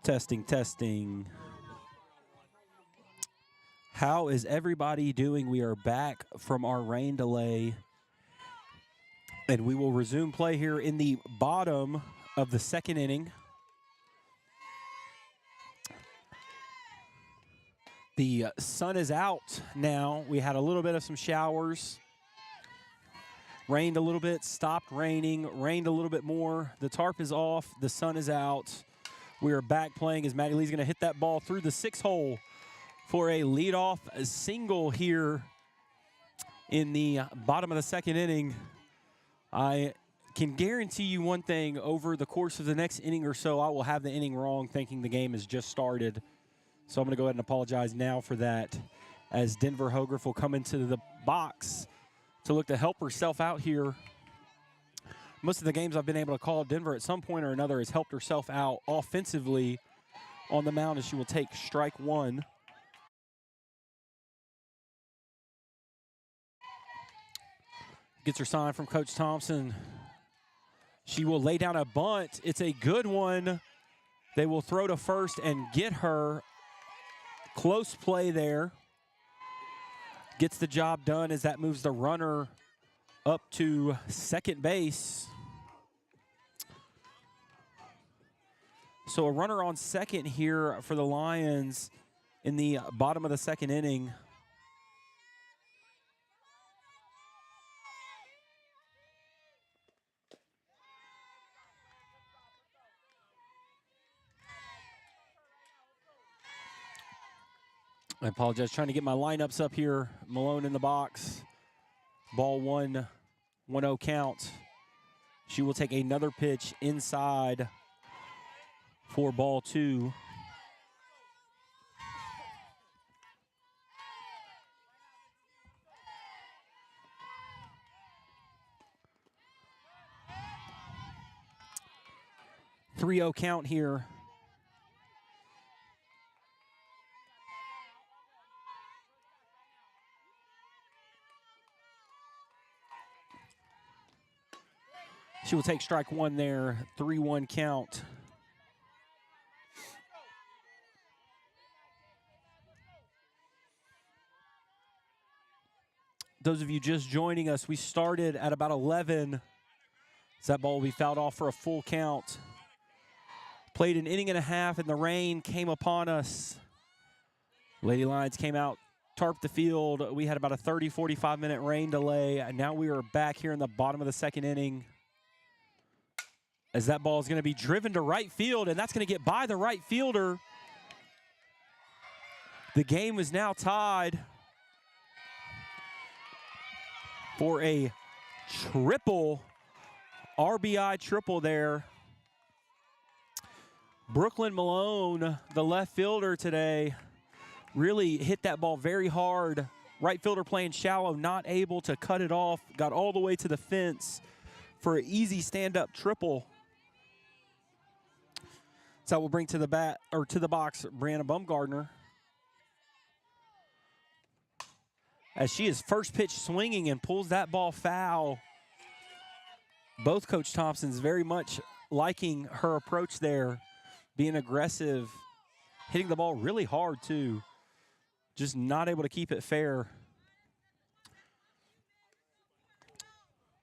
Testing, testing. How is everybody doing? We are back from our rain delay, and we will resume play here in the bottom of the second inning. The sun is out now. We had a little bit of some showers. Rained a little bit, stopped raining, rained a little bit more. The tarp is off, the sun is out. We are back playing as Maddie Lee's going to hit that ball through the 6 hole for a leadoff single here in the bottom of the second inning. I can guarantee you one thing, over the course of the next inning or so, I will have the inning wrong thinking the game has just started. So I'm going to go ahead and apologize now for that, as Denver Hogarth will come into the box to look to help herself out here. Most of the games I've been able to call, Denver at some point or another has helped herself out offensively on the mound, as she will take strike one. Gets her sign from Coach Thompson. She will lay down a bunt. It's a good one. They will throw to first and get her. Close play there. Gets the job done as that moves the runner up to second base. So a runner on second here for the Lions in the bottom of the second inning. I apologize, trying to get my lineups up here. Malone in the box. Ball 1, 1-0 count. She will take another pitch inside for ball 2. Three-0 count here. She will take strike one there, 3-1 count. Those of you just joining us, we started at about 11. That ball will be fouled off for a full count. Played an inning and a half, and the rain came upon us. Lady Lions came out, tarped the field. We had about a 30, 45-minute rain delay, and now we are back here in the bottom of the second inning, as that ball is going to be driven to right field, and that's going to get by the right fielder. The game is now tied for a triple, RBI triple there. Brooklyn Malone, the left fielder today, really hit that ball very hard. Right fielder playing shallow, not able to cut it off. Got all the way to the fence for an easy stand-up triple. So that will bring to the bat, or to the box, Brianna Bumgardner, as she is first pitch swinging and pulls that ball foul. Both Coach Thompsons very much liking her approach there, being aggressive, hitting the ball really hard too, just not able to keep it fair.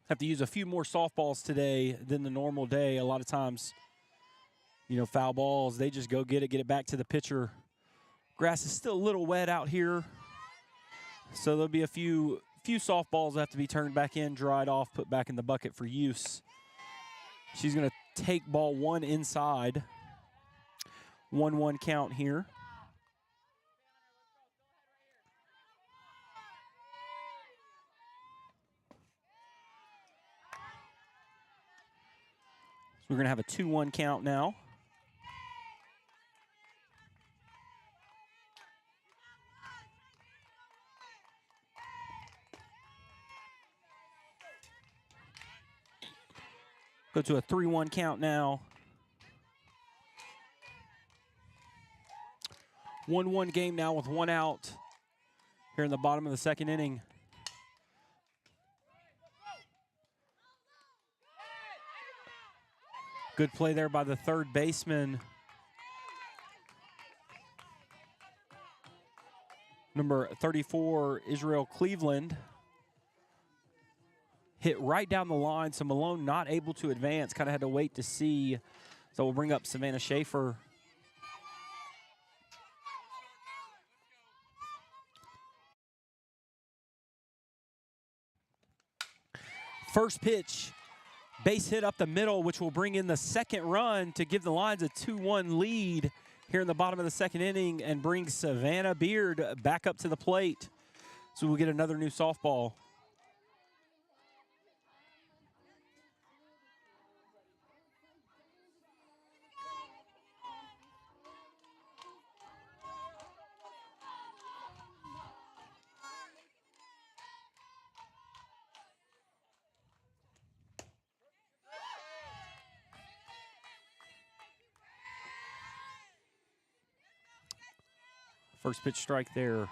Have to use a few more softballs today than the normal day. A lot of times, you know, foul balls, they just go get it back to the pitcher. Grass is still a little wet out here, so there'll be a few softballs that have to be turned back in, dried off, put back in the bucket for use. She's going to take ball 1 inside. 1-1 count here. So we're going to have a 2-1 count now. Go to a 3-1 count now. 1-1 game now with 1 out here in the bottom of the second inning. Good play there by the third baseman. Number 34, Israel Cleveland, hit right down the line. So Malone not able to advance, kind of had to wait to see. So we'll bring up Savannah Schaefer. First pitch, base hit up the middle, which will bring in the second run to give the Lions a 2-1 lead here in the bottom of the second inning and bring Savannah Beard back up to the plate. So we'll get another new softball. First pitch strike there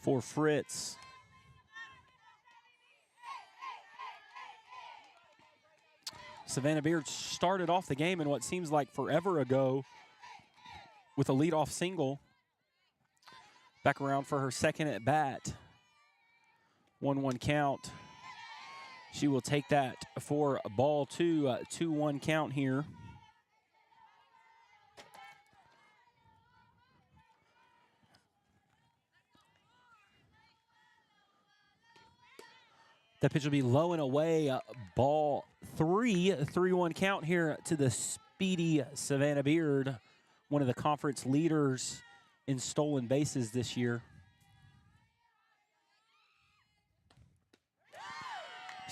for Fritz. Savannah Beard started off the game in what seems like forever ago with a leadoff single. Back around for her second at bat. 1-1 count. She will take that for ball two, 2-1 count here. That pitch will be low and away. Ball three, 3-1 count here to the speedy Savannah Beard, one of the conference leaders in stolen bases this year.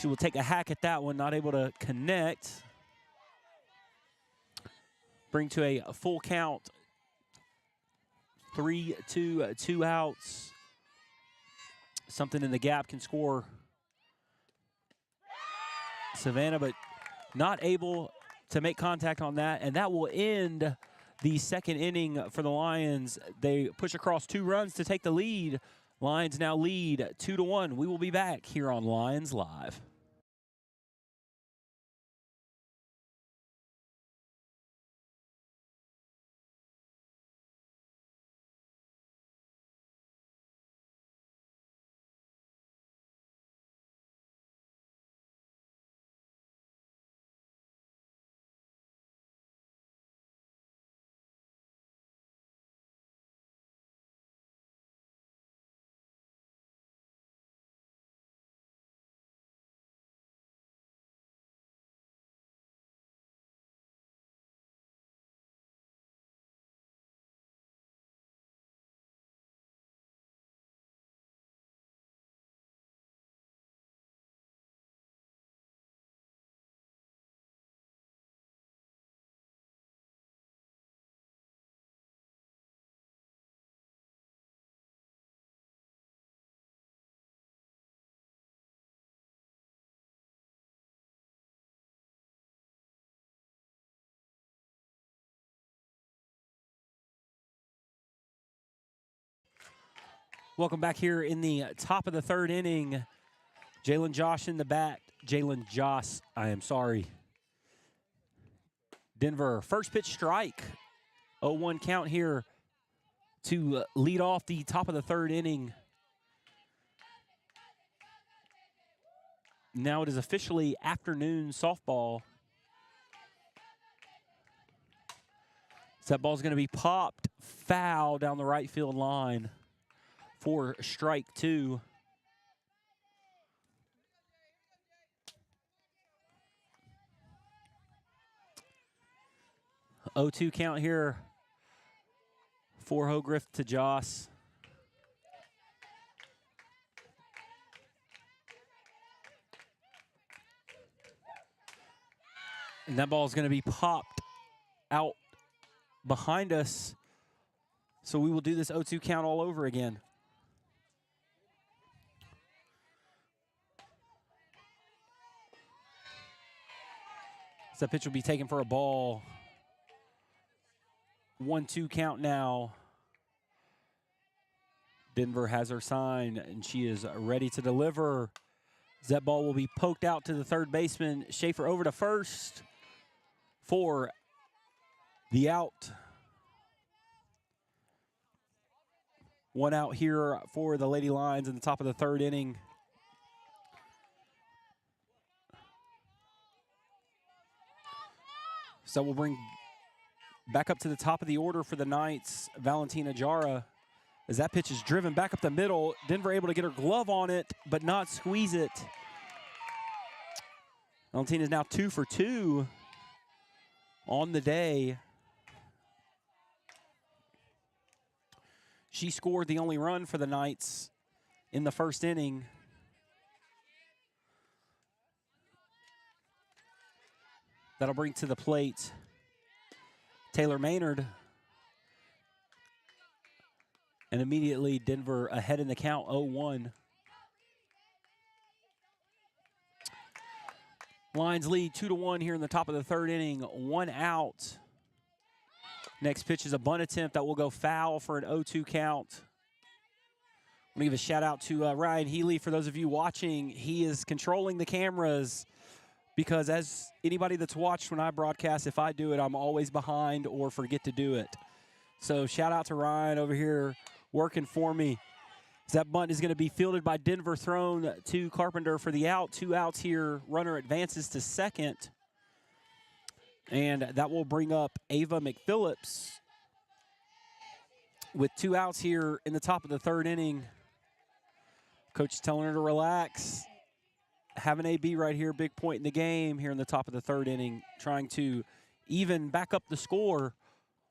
She will take a hack at that one, not able to connect. Bring to a full count. 3-2, 2 outs. Something in the gap can score Savannah, but not able to make contact on that, and that will end the second inning for the Lions. They push across 2 runs to take the lead. Lions now lead 2-1. We will be back here on Lions Live. Welcome back here in the top of the third inning. Jalen Josh in the bat. Jalen Joss, I am sorry. Denver, first pitch strike. 0-1 count here to lead off the top of the third inning. Now it is officially afternoon softball. So that ball's going to be popped foul down the right field line for strike 2. Oh, 2 count here for Hogriff to Joss. And that ball is going to be popped out behind us. So we will do this 0-2 count all over again. So that pitch will be taken for a ball. 1-2 count now. Denver has her sign, and she is ready to deliver. That ball will be poked out to the third baseman. Schaefer over to first for the out. One out here for the Lady Lions in the top of the third inning. So we'll bring back up to the top of the order for the Knights, Valentina Jara. As that pitch is driven back up the middle, Denver able to get her glove on it, but not squeeze it. Valentina is now 2 for 2 on the day. She scored the only run for the Knights in the first inning. That'll bring to the plate Taylor Maynard. And immediately Denver ahead in the count, 0-1. Lions lead 2-1 here in the top of the third inning, 1 out. Next pitch is a bunt attempt that will go foul for an 0-2 count. I'm going to give a shout out to Ryan Healy. For those of you watching, he is controlling the cameras because as anybody that's watched when I broadcast, if I do it, I'm always behind or forget to do it. So shout out to Ryan over here working for me. That bunt is going to be fielded by Denver, thrown to Carpenter for the out. 2 outs here. Runner advances to second. And that will bring up Ava McPhillips with 2 outs here in the top of the third inning. Coach is telling her to relax. Have an AB right here, big point in the game here in the top of the third inning, trying to even back up the score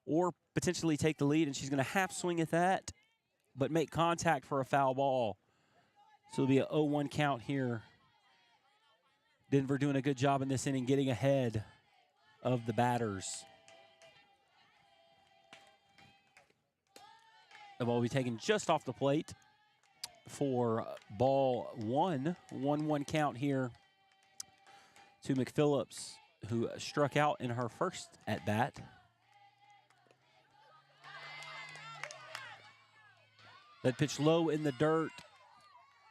or potentially take the lead, and she's going to half swing at that, but make contact for a foul ball. So it'll be a 0-1 count here. Denver doing a good job in this inning, getting ahead of the batters. The ball will be taken just off the plate for ball 1. 1-1 count here to McPhillips, who struck out in her first at-bat. That pitch low in the dirt.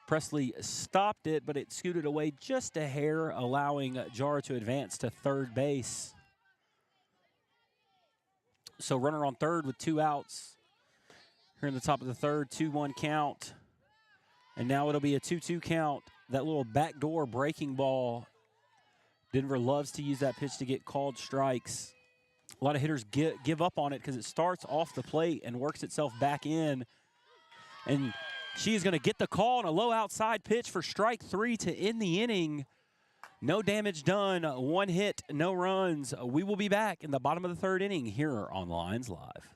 Presley stopped it, but it scooted away just a hair, allowing Jara to advance to third base. So runner on third with 2 outs. Here in the top of the third, 2-1 count. And now it'll be a 2-2 count. That little backdoor breaking ball. Denver loves to use that pitch to get called strikes. A lot of hitters give up on it because it starts off the plate and works itself back in. And she's going to get the call on a low outside pitch for strike 3 to end the inning. No damage done, 1 hit, no runs. We will be back in the bottom of the third inning here on Lions Live.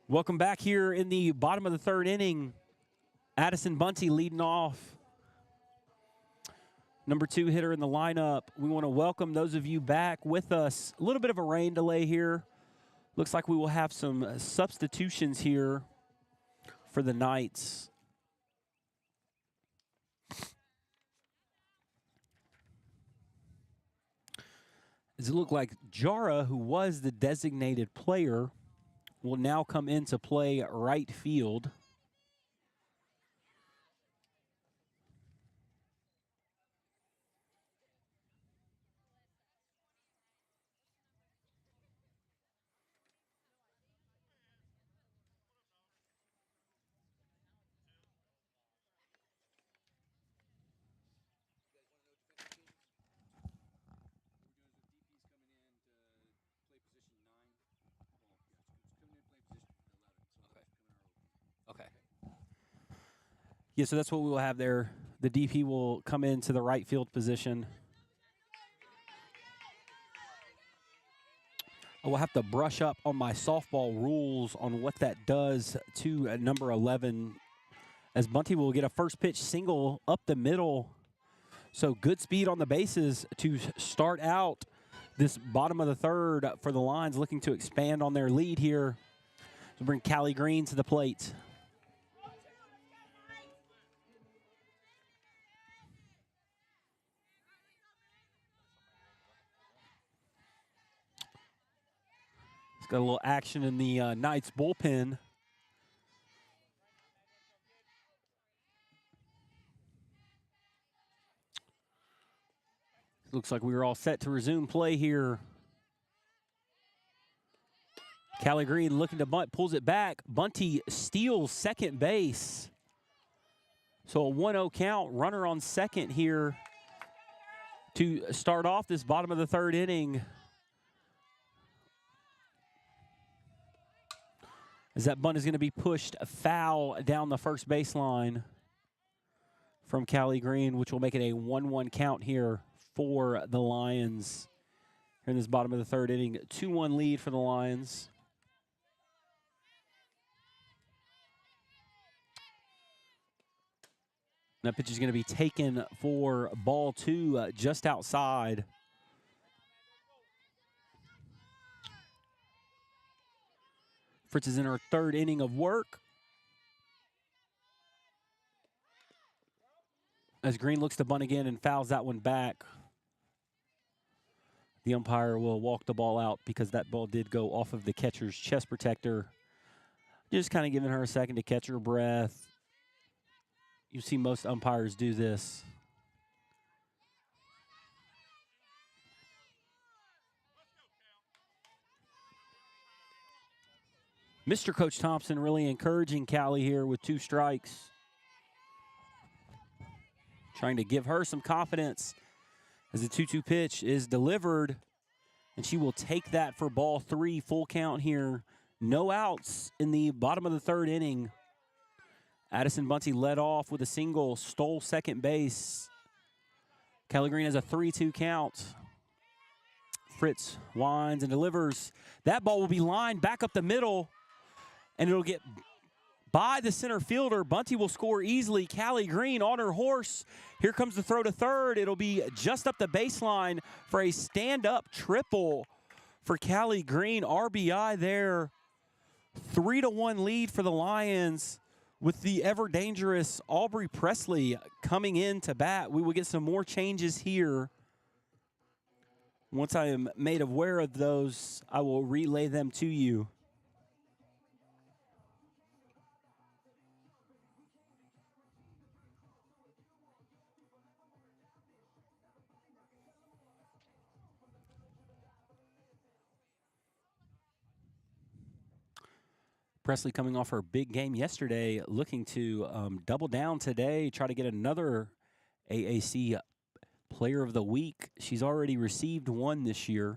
Welcome back here in the bottom of the third inning. Addison Bunty leading off. Number 2 hitter in the lineup. We want to welcome those of you back with us. A little bit of a rain delay here. Looks like we will have some substitutions here for the Knights. Does it look like Jara, who was the designated player, will now come into play right field. Okay. Yeah, so that's what we will have there. The DP will come into the right field position. I will have to brush up on my softball rules on what that does to number 11, as Bunty will get a first pitch single up the middle. So good speed on the bases to start out this bottom of the third for the Lions, looking to expand on their lead here. So bring Callie Green to the plate. It's got a little action in the Knights bullpen. Looks like we were all set to resume play here. Callie Green looking to bunt, pulls it back. Bunty steals second base. So a 1-0 count, runner on second here to start off this bottom of the third inning. As that bunt is going to be pushed foul down the first baseline from Callie Green, which will make it a 1-1 count here for the Lions. Here in this bottom of the third inning, 2-1 lead for the Lions. That pitch is going to be taken for ball two, just outside. Fritz is in her third inning of work. As Green looks to bunt again and fouls that one back. The umpire will walk the ball out because that ball did go off of the catcher's chest protector. Just kind of giving her a second to catch her breath. You see most umpires do this. Mr. Coach Thompson really encouraging Callie here with 2 strikes. Trying to give her some confidence as the 2-2 pitch is delivered. And she will take that for ball 3, full count here. No outs in the bottom of the third inning. Addison Bunty led off with a single, stole second base. Callie Green has a 3-2 count. Fritz winds and delivers. That ball will be lined back up the middle, and it'll get by the center fielder. Bunty will score easily. Callie Green on her horse. Here comes the throw to third. It'll be just up the baseline for a stand-up triple for Callie Green. RBI there. 3-1 lead for the Lions with the ever-dangerous Aubrey Presley coming in to bat. We will get some more changes here. Once I am made aware of those, I will relay them to you. Presley coming off her big game yesterday, looking to double down today, try to get another AAC Player of the Week. She's already received one this year.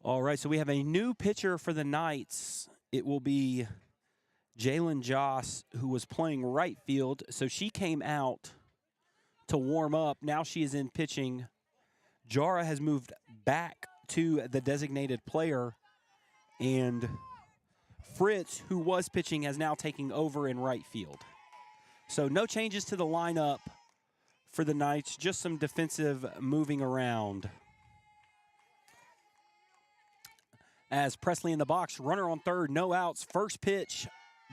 All right, so we have a new pitcher for the Knights it will be Jalen Joss, who was playing right field. So she came out to warm up. Now she is in pitching. Jara has moved back to the designated player. And Fritz, who was pitching, has now taken over in right field. So no changes to the lineup for the Knights, just some defensive moving around. As Presley in the box, runner on third, no outs. First pitch,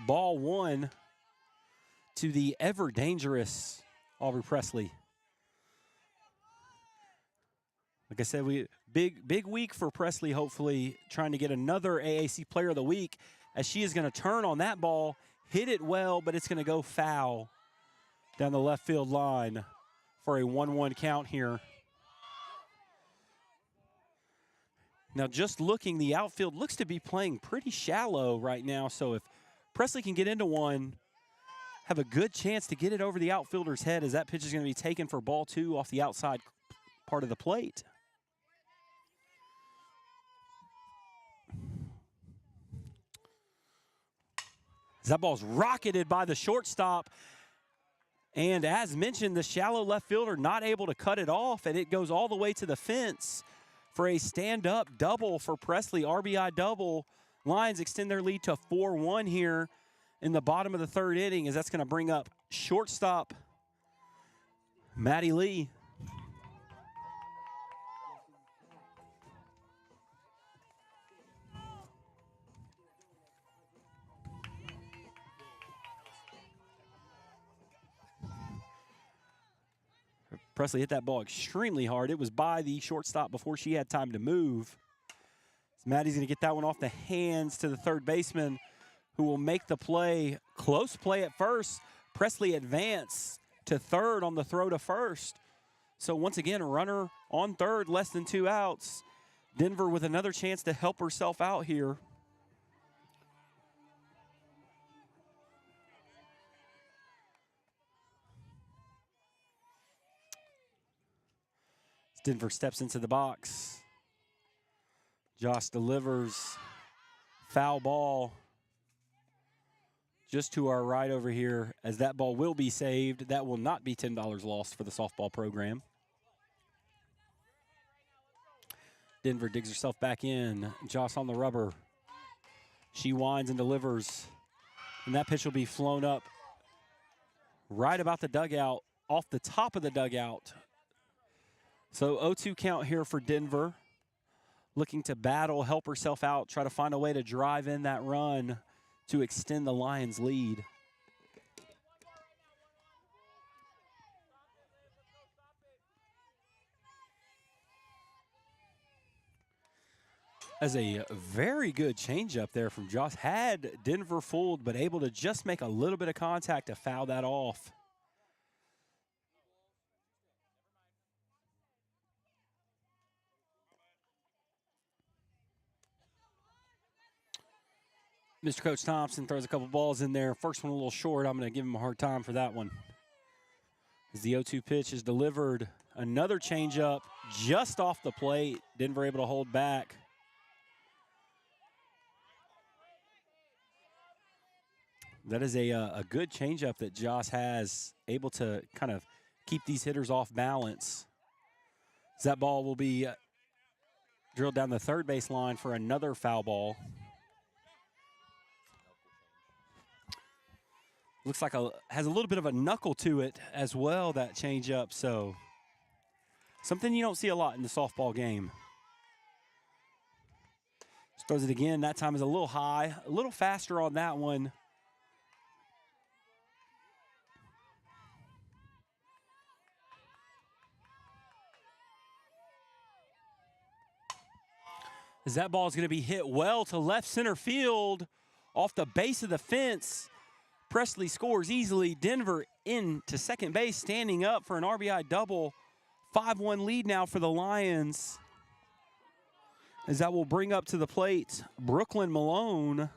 ball one to the ever dangerous Aubrey Presley. Like I said, big week for Presley, hopefully trying to get another AAC Player of the Week, as she is going to turn on that ball, hit it well, but it's going to go foul down the left field line for a 1-1 count here. Now, just looking, the outfield looks to be playing pretty shallow right now, so if Presley can get into one, have a good chance to get it over the outfielder's head, as that pitch is going to be taken for ball two off the outside part of the plate. That ball's rocketed by the shortstop. And as mentioned, the shallow left fielder not able to cut it off, and it goes all the way to the fence for a stand-up double for Presley, RBI double. Lions extend their lead to 4-1 here in the bottom of the third inning, as that's going to bring up shortstop Maddie Lee. Presley hit that ball extremely hard. It was by the shortstop before she had time to move. So Maddie's going to get that one off the hands to the third baseman, who will make the play. Close play at first. Presley advanced to third on the throw to first. So once again, a runner on third, less than 2 outs. Denver with another chance to help herself out here. Denver steps into the box. Josh delivers. Foul ball just to our right over here, as that ball will be saved. That will not be $10 lost for the softball program. Denver digs herself back in. Joss on the rubber. She winds and delivers. And that pitch will be flown up right about the dugout, off the top of the dugout. So 0-2 count here for Denver. Looking to battle, help herself out, try to find a way to drive in that run to extend the Lions' lead. As a very good changeup there from Joss. Had Denver fooled, but able to just make a little bit of contact to foul that off. Mr. Coach Thompson throws a couple balls in there. First one a little short. I'm going to give him a hard time for that one. As the 0-2 pitch is delivered. Another changeup just off the plate. Denver able to hold back. That is a good changeup that Joss has, able to kind of keep these hitters off balance. That ball will be drilled down the third base line for another foul ball. Looks like has a little bit of a knuckle to it as well, that changeup. So something you don't see a lot in the softball game. Just throws it again. That time is a little high, a little faster on that one. As that ball is going to be hit well to left center field off the base of the fence. Presley scores easily. Denver into second base, standing up for an RBI double. 5-1 lead now for the Lions. As that will bring up to the plate Brooklyn Malone.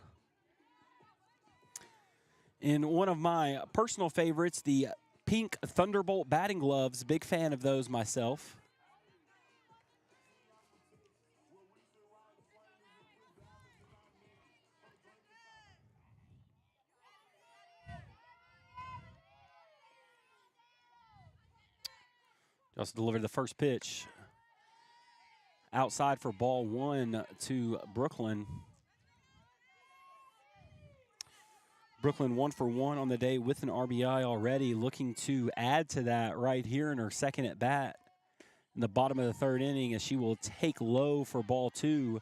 In one of my personal favorites, the pink Thunderbolt batting gloves. Big fan of those myself. Also delivered the first pitch outside for ball 1 to Brooklyn. Brooklyn 1 for 1 on the day with an RBI already, looking to add to that right here in her second at bat in the bottom of the third inning, as she will take low for ball 2.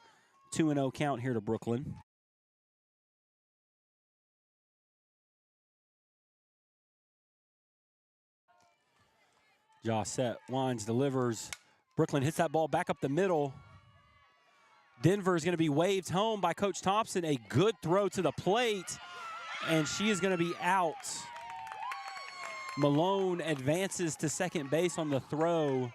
2-0 count here to Brooklyn. Jaw set, winds, delivers. Brooklyn hits that ball back up the middle. Denver is going to be waved home by Coach Thompson. A good throw to the plate, and she is going to be out. Malone advances to second base on the throw.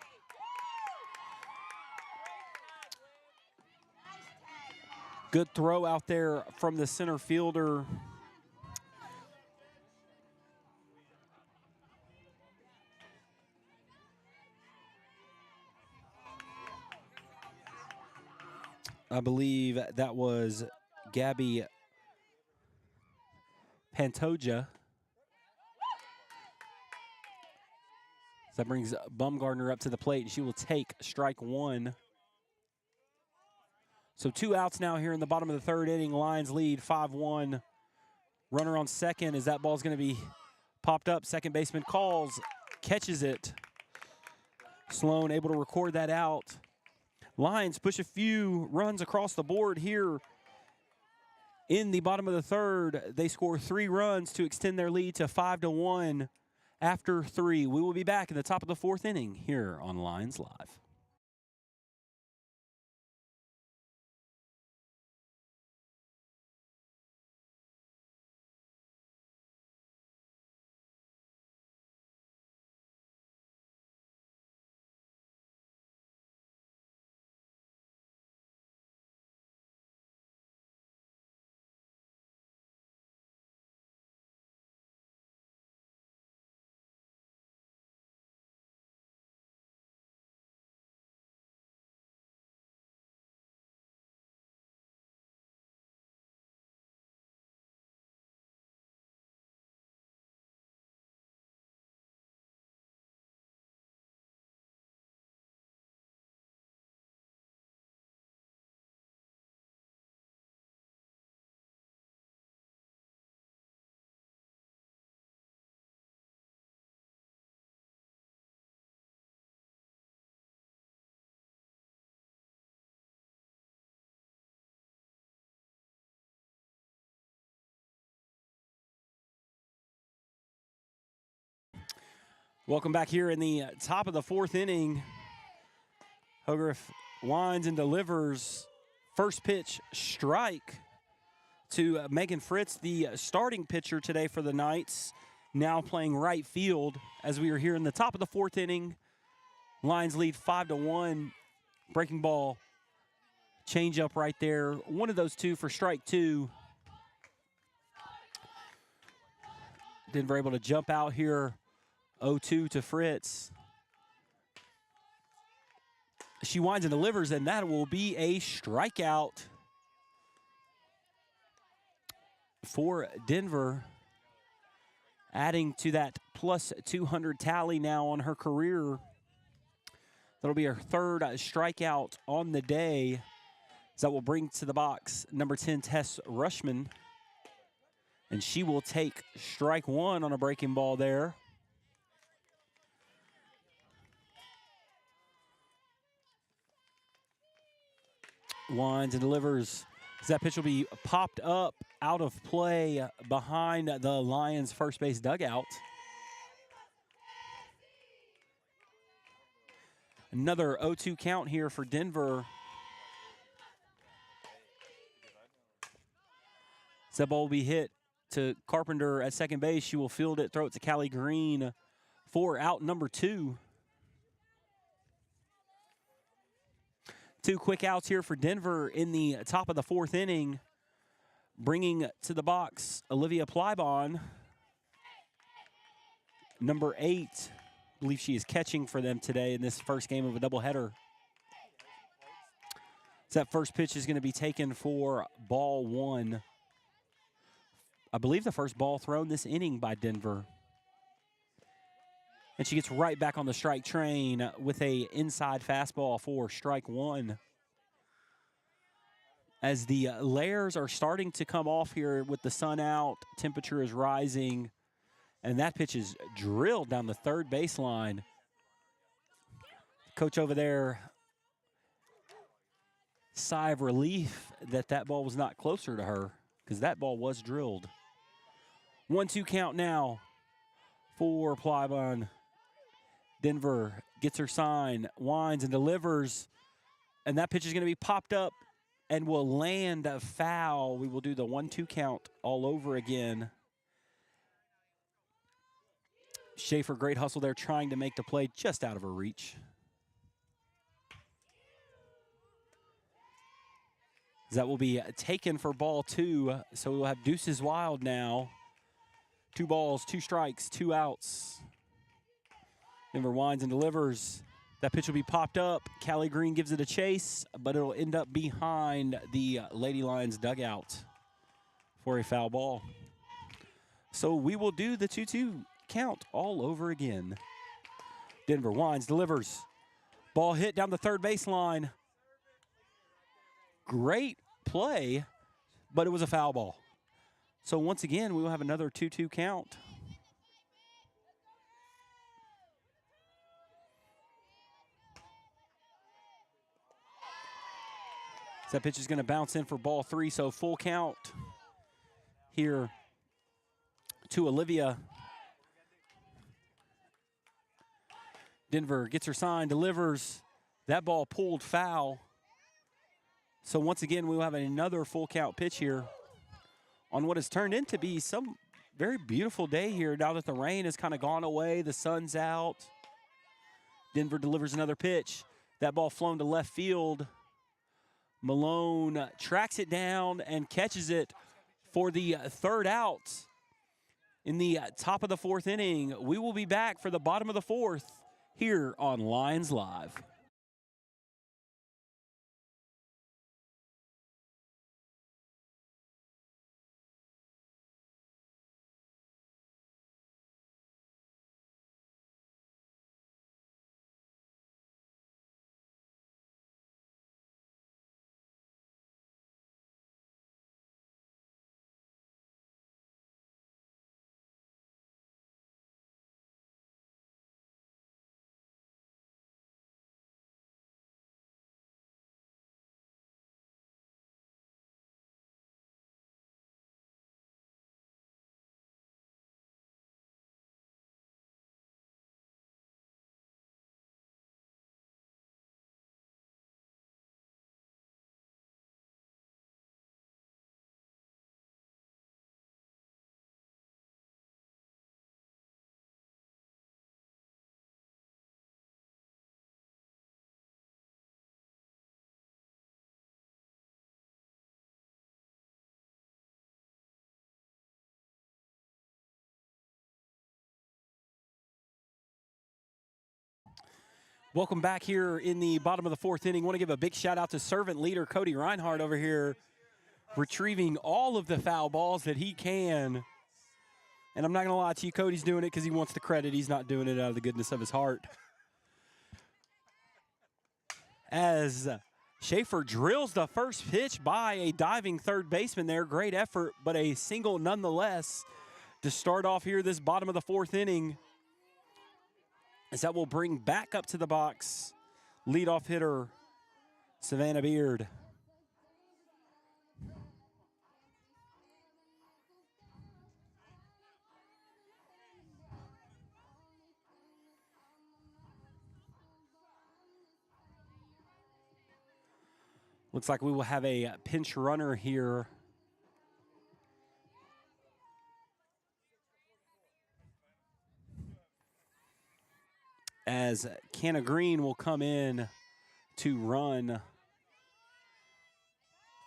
Good throw out there from the center fielder. I believe that was Gabby Pantoja. That brings Bumgardner up to the plate, and she will take strike 1. So 2 outs now here in the bottom of the third inning. Lions lead 5-1. Runner on second as that ball's going to be popped up. Second baseman calls, catches it. Sloan able to record that out. Lions push a few runs across the board here in the bottom of the third. They score 3 runs to extend their lead to 5-1 after 3. We will be back in the top of the 4th inning here on Lions Live. Welcome back here in the top of the 4th inning. Hogarth winds and delivers. First pitch strike to Megan Fritz, the starting pitcher today for the Knights, now playing right field as we are here in the top of the 4th inning. Lions lead 5-1. Breaking ball, change up right there. One of those 2 for strike 2. Denver able to jump out here. 0-2 to Fritz. She winds and delivers, and that will be a strikeout for Denver, adding to that plus 200 tally now on her career. That'll be her 3rd strikeout on the day. So that will bring to the box number 10, Tess Rushman. And she will take strike 1 on a breaking ball there. Winds and delivers. That pitch will be popped up out of play behind the Lions' first base dugout. Another 0-2 count here for Denver. That ball will be hit to Carpenter at second base. She will field it, throw it to Callie Green for out number 2. 2 quick outs here for Denver in the top of the 4th inning. Bringing to the box Olivia Plybon, number 8. I believe she is catching for them today in this first game of a doubleheader. So that first pitch is going to be taken for ball 1. I believe the first ball thrown this inning by Denver. And she gets right back on the strike train with a inside fastball for strike one. As the layers are starting to come off here with the sun out, temperature is rising, and that pitch is drilled down the third baseline. Coach over there, sigh of relief that that ball was not closer to her because that ball was drilled. 1-2 count now for Plybon. Denver gets her sign, winds and delivers, and that pitch is going to be popped up and will land a foul. We will do the 1-2 count all over again. Schaefer, great hustle there, trying to make the play just out of her reach. That will be taken for ball two, so we will have deuces wild now. 2 balls, 2 strikes, 2 outs. Denver winds and delivers. That pitch will be popped up. Callie Green gives it a chase, but it'll end up behind the Lady Lions dugout for a foul ball. So we will do the 2-2 count all over again. Denver winds, delivers. Ball hit down the third baseline. Great play, but it was a foul ball. So once again, we will have another 2-2 count. That pitch is going to bounce in for ball 3, so full count here to Olivia. Denver gets her sign, delivers. That ball pulled foul. So once again, we will have another full count pitch here on what has turned into be some very beautiful day here now that the rain has kind of gone away, the sun's out. Denver delivers another pitch. That ball flown to left field. Malone tracks it down and catches it for the third out in the top of the 4th inning. We will be back for the bottom of the 4th here on Lions Live. Welcome back here in the bottom of the 4th inning. Want to give a big shout out to servant leader Cody Reinhardt over here, retrieving all of the foul balls that he can. And I'm not going to lie to you, Cody's doing it because he wants the credit. He's not doing it out of the goodness of his heart. As Schaefer drills the first pitch by a diving third baseman there. Great effort, but a single nonetheless to start off here this bottom of the 4th inning. As that will bring back up to the box leadoff hitter Savannah Beard. Looks like we will have a pinch runner here. As Canna Green will come in to run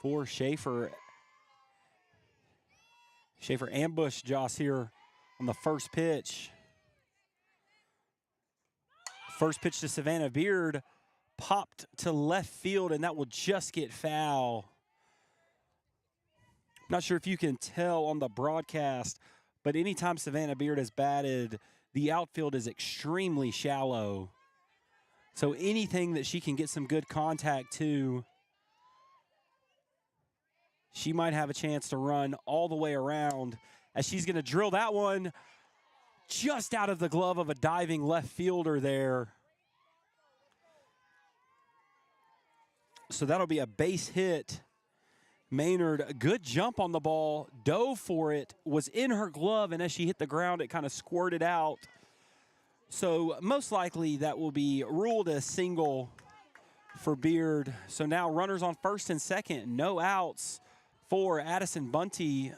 for Schaefer. Schaefer ambushed Joss here on the first pitch. First pitch to Savannah Beard, popped to left field, and that will just get foul. Not sure if you can tell on the broadcast, but anytime Savannah Beard has batted, The outfield is extremely shallow. So anything that she can get some good contact to, she might have a chance to run all the way around, as she's going to drill that one just out of the glove of a diving left fielder there. So that'll be a base hit. Maynard, a good jump on the ball, dove for it, was in her glove, and as she hit the ground, it kind of squirted out. So most likely that will be ruled a single for Beard. So now runners on first and second, no outs for Addison Bunty.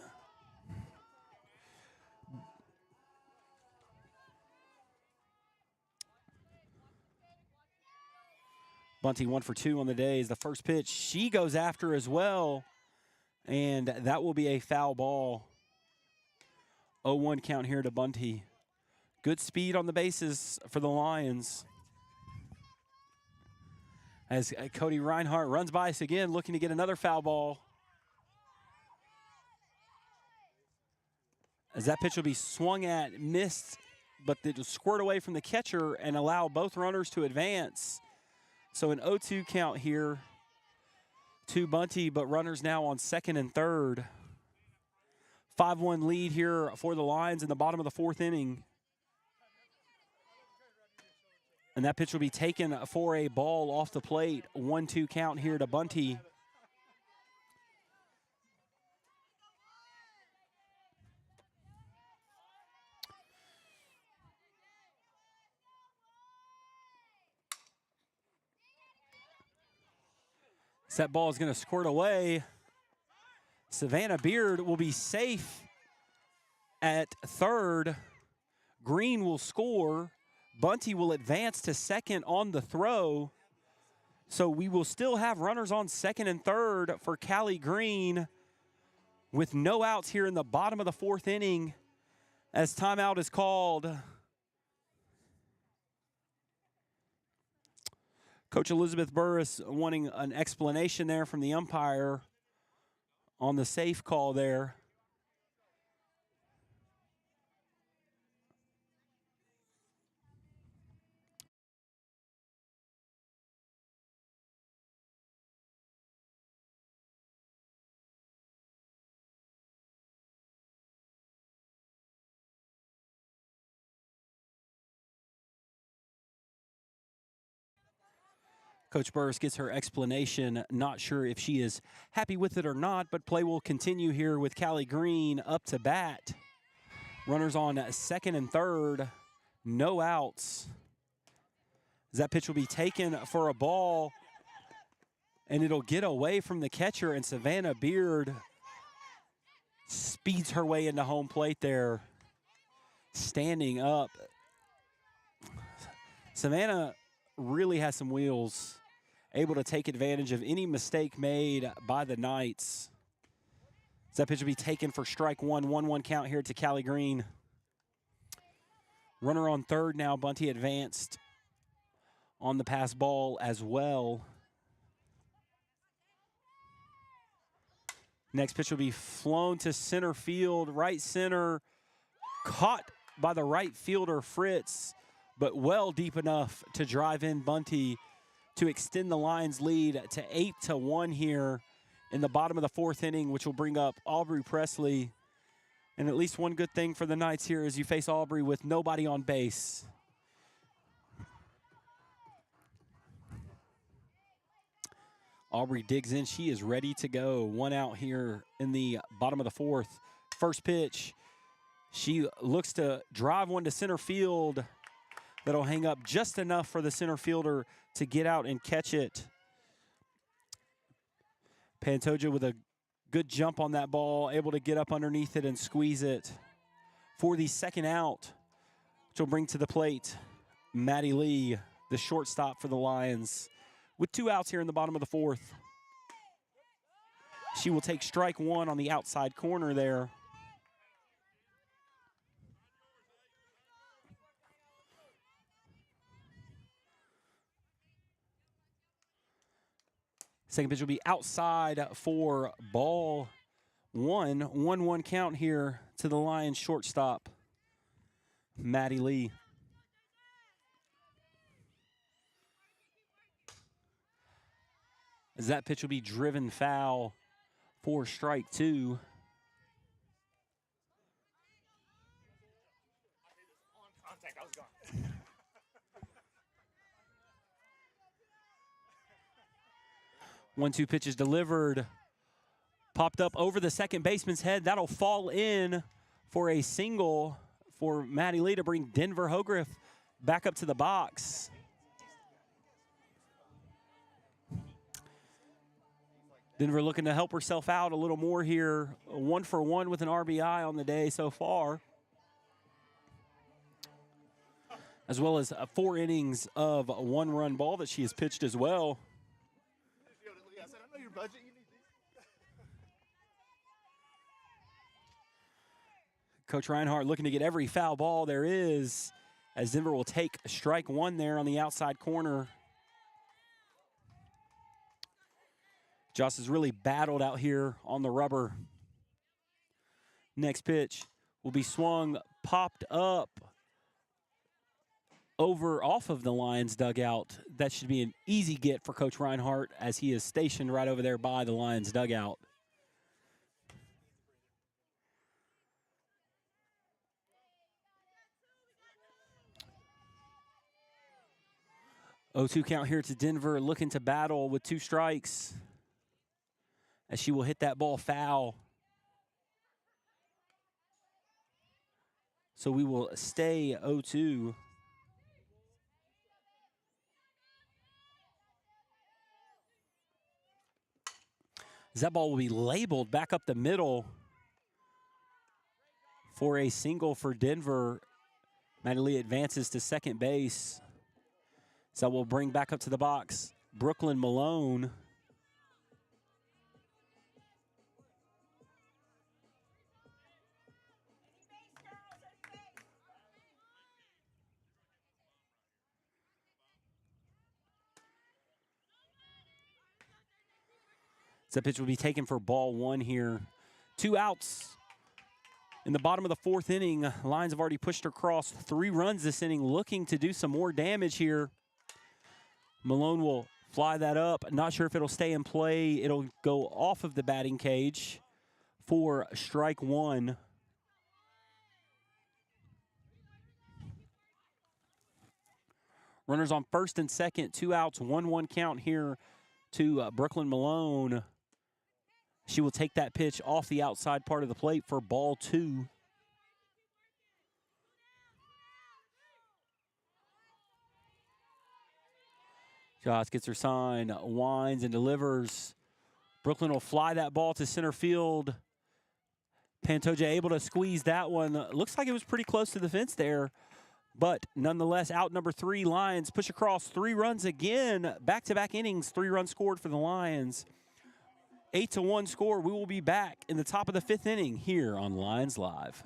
Bunty 1 for 2 on the day is the first pitch. She goes after as well, and that will be a foul ball. 0-1 count here to Bunty. Good speed on the bases for the Lions. As Cody Reinhardt runs by us again, looking to get another foul ball. As that pitch will be swung at, missed, but it will squirt away from the catcher and allow both runners to advance. So an 0-2 count here to Bunty, but runners now on second and third. 5-1 lead here for the Lions in the bottom of the fourth inning. And that pitch will be taken for a ball off the plate. 1-2 count here to Bunty. That ball is going to squirt away. Savannah Beard will be safe at third. Green will score. Bunty will advance to second on the throw. So we will still have runners on second and third for Callie Green with no outs here in the bottom of the fourth inning as timeout is called. Coach Elizabeth Burris wanting an explanation there from the umpire on the safe call there. Coach Burris gets her explanation. Not sure if she is happy with it or not, but play will continue here with Callie Green up to bat. Runners on second and third, no outs. That pitch will be taken for a ball, and it'll get away from the catcher, and Savannah Beard speeds her way into home plate there, standing up. Savannah really has some wheels, able to take advantage of any mistake made by the Knights. That pitch will be taken for strike one. 1-1 count here to Callie Green. Runner on third now. Bunty advanced on the pass ball as well. Next pitch will be flown to center field, right center, caught by the right fielder Fritz, but well deep enough to drive in Bunty to extend the Lions' lead to 8-1 here in the bottom of the fourth inning, which will bring up Aubrey Presley. And at least one good thing for the Knights here is you face Aubrey with nobody on base. Aubrey digs in. She is ready to go. One out here in the bottom of the fourth. First pitch. She looks to drive one to center field. That'll hang up just enough for the center fielder to get out and catch it. Pantoja with a good jump on that ball, able to get up underneath it and squeeze it for the second out, which will bring to the plate Maddie Lee, the shortstop for the Lions, with 2 outs here in the bottom of the fourth. She will take strike one on the outside corner there. Second pitch will be outside for ball one. 1-1 count here to the Lions shortstop. Maddie Lee. As that pitch will be driven foul for strike 2. One-two pitch is delivered. Popped up over the second baseman's head. That'll fall in for a single for Maddie Lee to bring Denver Hogriff back up to the box. Denver looking to help herself out a little more here. 1 for 1 with an RBI on the day so far. As well as 4 innings of a 1-run ball that she has pitched as well. Coach Reinhardt looking to get every foul ball there is, as Denver will take strike 1 there on the outside corner. Joss has really battled out here on the rubber. Next pitch will be swung, popped up over off of the Lions dugout. That should be an easy get for Coach Reinhardt, as he is stationed right over there by the Lions dugout. Oh, 2 count here to Denver, looking to battle with 2 strikes, as she will hit that ball foul. So we will stay 0-2. That ball will be labeled back up the middle for a single for Denver. Maddie Lee advances to second base. So we'll bring back up to the box Brooklyn Malone. That pitch will be taken for ball 1 here. 2 outs in the bottom of the 4th inning. Lions have already pushed across 3 runs this inning, looking to do some more damage here. Malone will fly that up. Not sure if it'll stay in play. It'll go off of the batting cage for strike 1. Runners on first and second, 2 outs, 1-1 count here to Brooklyn Malone. She will take that pitch off the outside part of the plate for ball 2. Joss gets her sign, winds and delivers. Brooklyn will fly that ball to center field. Pantoja able to squeeze that one. Looks like it was pretty close to the fence there. But nonetheless, out number 3, Lions push across 3 runs again. Back-to-back innings, 3 runs scored for the Lions. 8-1 score. We will be back in the top of the 5th inning here on Lions Live.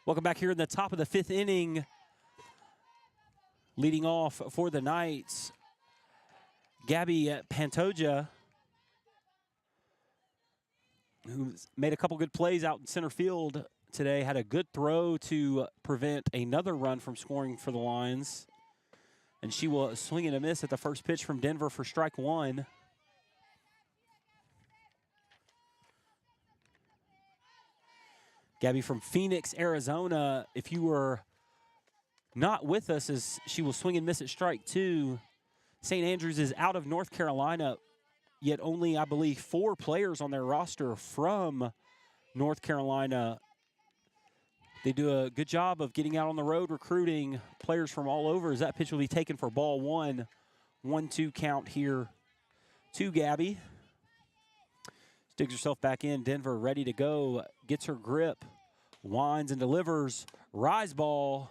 Welcome back here in the top of the 5th inning. Leading off for the Knights, Gabby Pantoja, who's made a couple good plays out in center field today, had a good throw to prevent another run from scoring for the Lions. And she will swing and a miss at the first pitch from Denver for strike one. Gabby from Phoenix, Arizona, if you were not with us, as she will swing and miss at strike two. St. Andrews is out of North Carolina, yet only, I believe, 4 players on their roster from North Carolina. They do a good job of getting out on the road, recruiting players from all over, as that pitch will be taken for ball one. 1-2 count here to Gabby. Digs herself back in. Denver ready to go. Gets her grip. Winds and delivers. Rise ball.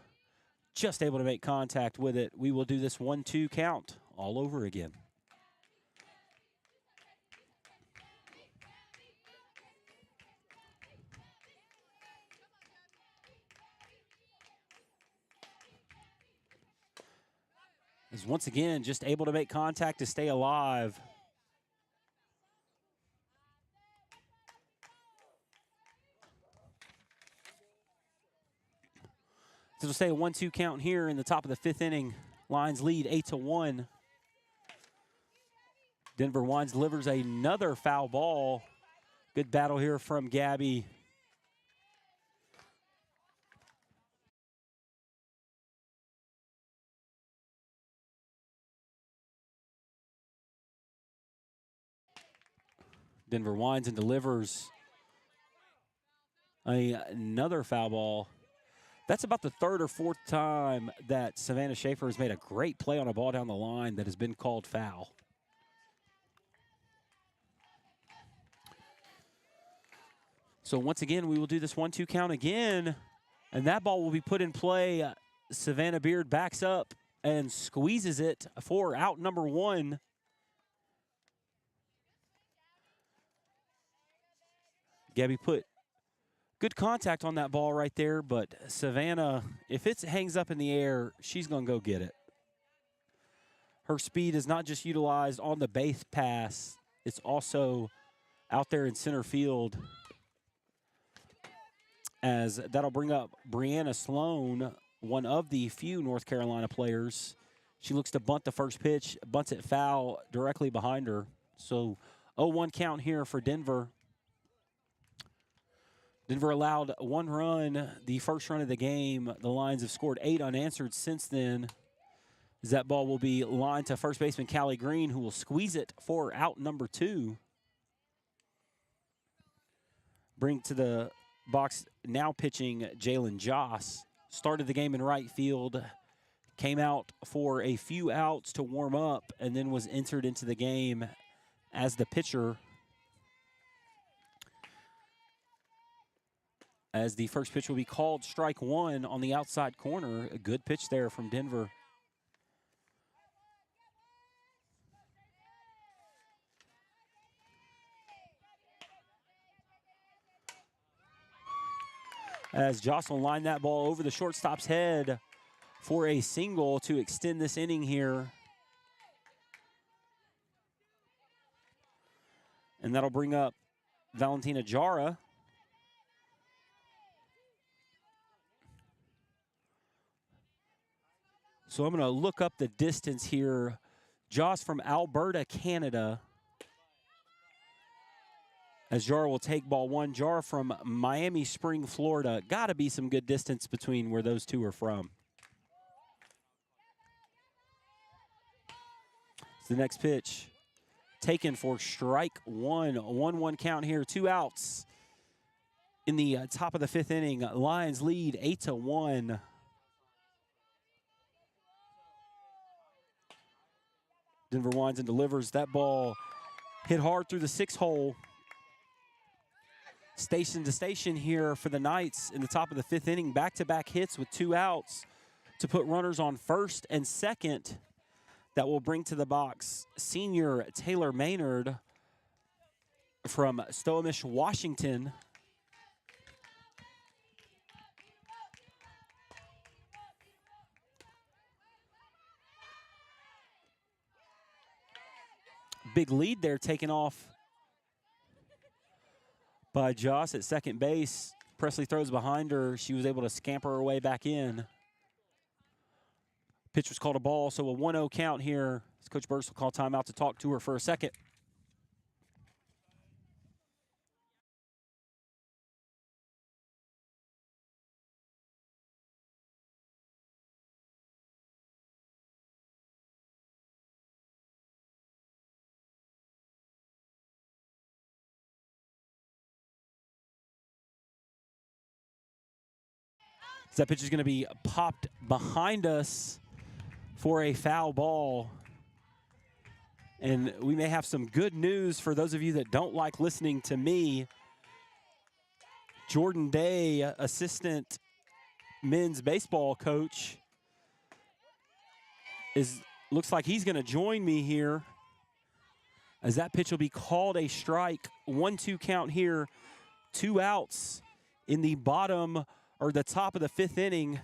Just able to make contact with it. We will do this 1-2 count all over again. Is once again just able to make contact to stay alive. So we'll stay a 1-2 count here in the top of the 5th inning. Lions lead 8-1. Denver winds, delivers another foul ball. Good battle here from Gabby. Denver winds and delivers another foul ball. That's about the 3rd or 4th time that Savannah Schaefer has made a great play on a ball down the line that has been called foul. So once again, we will do this 1-2 count again, and that ball will be put in play. Savannah Beard backs up and squeezes it for out number 1. Gabby put good contact on that ball right there, but Savannah, if it hangs up in the air, she's going to go get it. Her speed is not just utilized on the base pass, it's also out there in center field, as that'll bring up Brianna Sloan, one of the few North Carolina players. She looks to bunt the first pitch, bunts it foul directly behind her. So 0-1 count here for Denver. Denver allowed 1 run the first run of the game. The Lions have scored 8 unanswered since then. As that ball will be lined to first baseman Callie Green, who will squeeze it for out number 2. Bring to the box now pitching Jalen Joss. Started the game in right field, came out for a few outs to warm up, and then was entered into the game as the pitcher. As the first pitch will be called strike 1 on the outside corner. A good pitch there from Denver. As Joss will line that ball over the shortstop's head for a single to extend this inning here. And that'll bring up Valentina Jara. So I'm going to look up the distance here. Joss from Alberta, Canada. As Jara will take ball 1. Jara from Miami Spring, Florida. Got to be some good distance between where those two are from. It's the next pitch. Taken for strike 1. A 1-1 count here. 2 outs in the top of the 5th inning. Lions lead 8-1. Denver winds and delivers. That ball hit hard through the 6 hole. Station to station here for the Knights in the top of the 5th inning. Back-to-back hits with 2 outs to put runners on first and second. That will bring to the box senior Taylor Maynard from Snohomish, Washington. Big lead there taken off by Joss at second base. Presley throws behind her. She was able to scamper her way back in. Pitch was called a ball, so a 1-0 count here. Coach Burks will call timeout to talk to her for a second. That pitch is going to be popped behind us for a foul ball. And we may have some good news for those of you that don't like listening to me. Jordan Day, assistant men's baseball coach, looks like he's going to join me here, as that pitch will be called a strike. 1-2 count here. 2 outs in the bottom or the top of the 5th inning,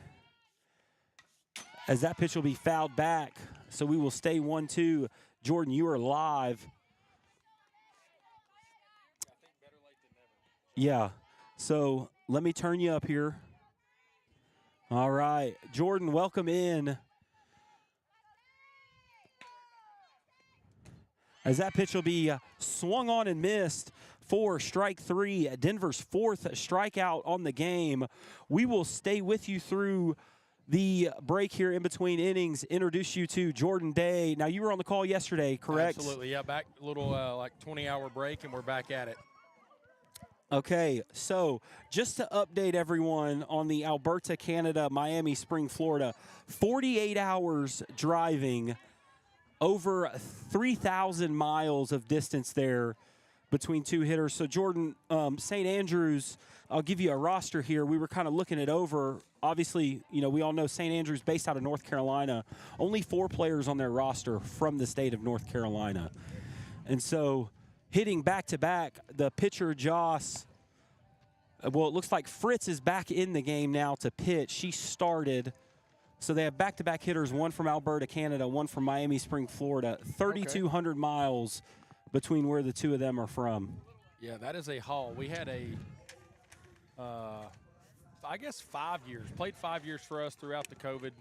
as that pitch will be fouled back. So we will stay 1-2. Jordan, you are live. Yeah. So let me turn you up here. All right. Jordan, welcome in. As that pitch will be swung on and missed for strike 3, Denver's 4th strikeout on the game. We will stay with you through the break here in between innings, introduce you to Jordan Day. Now, you were on the call yesterday, correct? Absolutely, yeah, back a little like 20-hour break, and we're back at it. Okay, so just to update everyone on the Alberta, Canada, Miami, Spring, Florida, 48 hours driving, over 3,000 miles of distance there between 2 hitters. So, Jordan, St. Andrews, I'll give you a roster here. We were kind of looking it over. Obviously, you know, we all know St. Andrews based out of North Carolina. Only 4 players on their roster from the state of North Carolina. And so hitting back-to-back, the pitcher, Joss, well, it looks like Fritz is back in the game now to pitch. She started. So they have back-to-back hitters, one from Alberta, Canada, one from Miami, Spring, Florida. 3,200 miles between where the 2 of them are from. Yeah, that is a haul. We had I guess 5 years, played 5 years for us throughout the COVID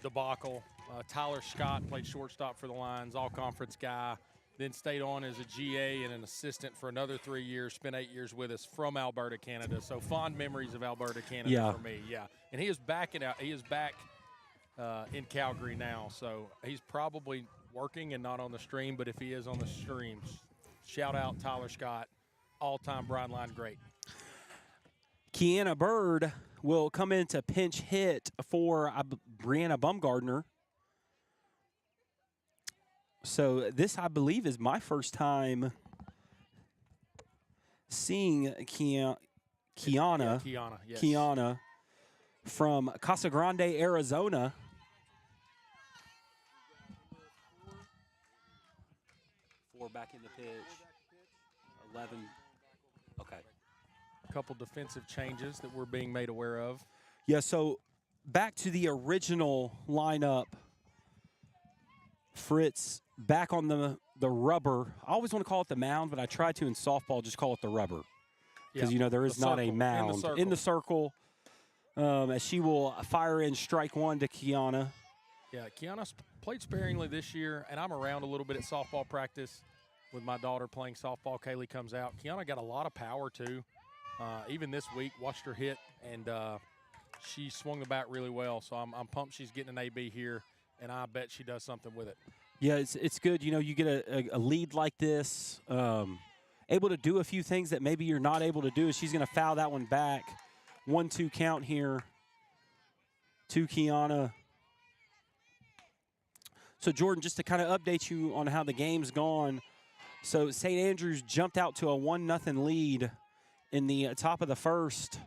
debacle. Tyler Scott played shortstop for the Lions, all-conference guy, then stayed on as a GA and an assistant for another 3 years, spent 8 years with us from Alberta, Canada. So fond memories of Alberta, Canada for me, yeah. And he is back in Calgary now, so he's probably working and not on the stream, but if he is on the streams, shout out Tyler Scott, all-time Bryan line great. Kiana Bird will come in to pinch hit for Brianna Bumgardner. So this, I believe, is my first time seeing Kiana, yes. Kiana from Casa Grande, Arizona. Four back in the pitch. 11. Okay. A couple defensive changes that we're being made aware of. Yeah, so back to the original lineup. Fritz back on the rubber. I always want to call it the mound, but I try to in softball just call it the rubber. Because, you know, there is not a mound. In the circle, as she will fire in strike 1 to Kiana. Yeah, Kiana's played sparingly this year, and I'm around a little bit at softball practice with my daughter playing softball. Kaylee comes out. Kiana got a lot of power, too. Even this week, watched her hit, and she swung the bat really well. So I'm pumped she's getting an AB here, and I bet she does something with it. Yeah, it's good. You know, you get a lead like this, able to do a few things that maybe you're not able to do. She's going to foul that one back. 1-2 count here to Kiana. So, Jordan, just to kind of update you on how the game's gone. So, St. Andrews jumped out to a 1-0 lead in the top of the first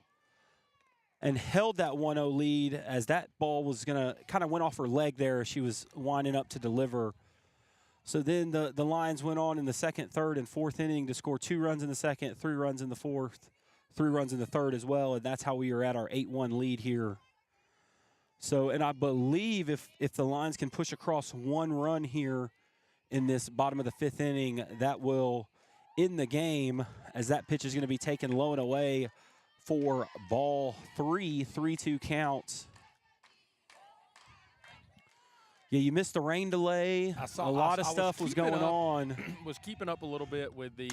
and held that 1-0 lead as that ball was going to kind of went off her leg there as she was winding up to deliver. So then the Lions went on in the second, third, and fourth inning to score 2 runs in the second, 3 runs in the fourth, 3 runs in the third as well, and that's how we are at our 8-1 lead here. So, and I believe if the Lions can push across 1 run here in this bottom of the 5th inning, that will end the game, as that pitch is going to be taken low and away for ball 3, 3-2 count. Yeah, you missed the rain delay. A lot of stuff was going on. Was keeping up a little bit with the.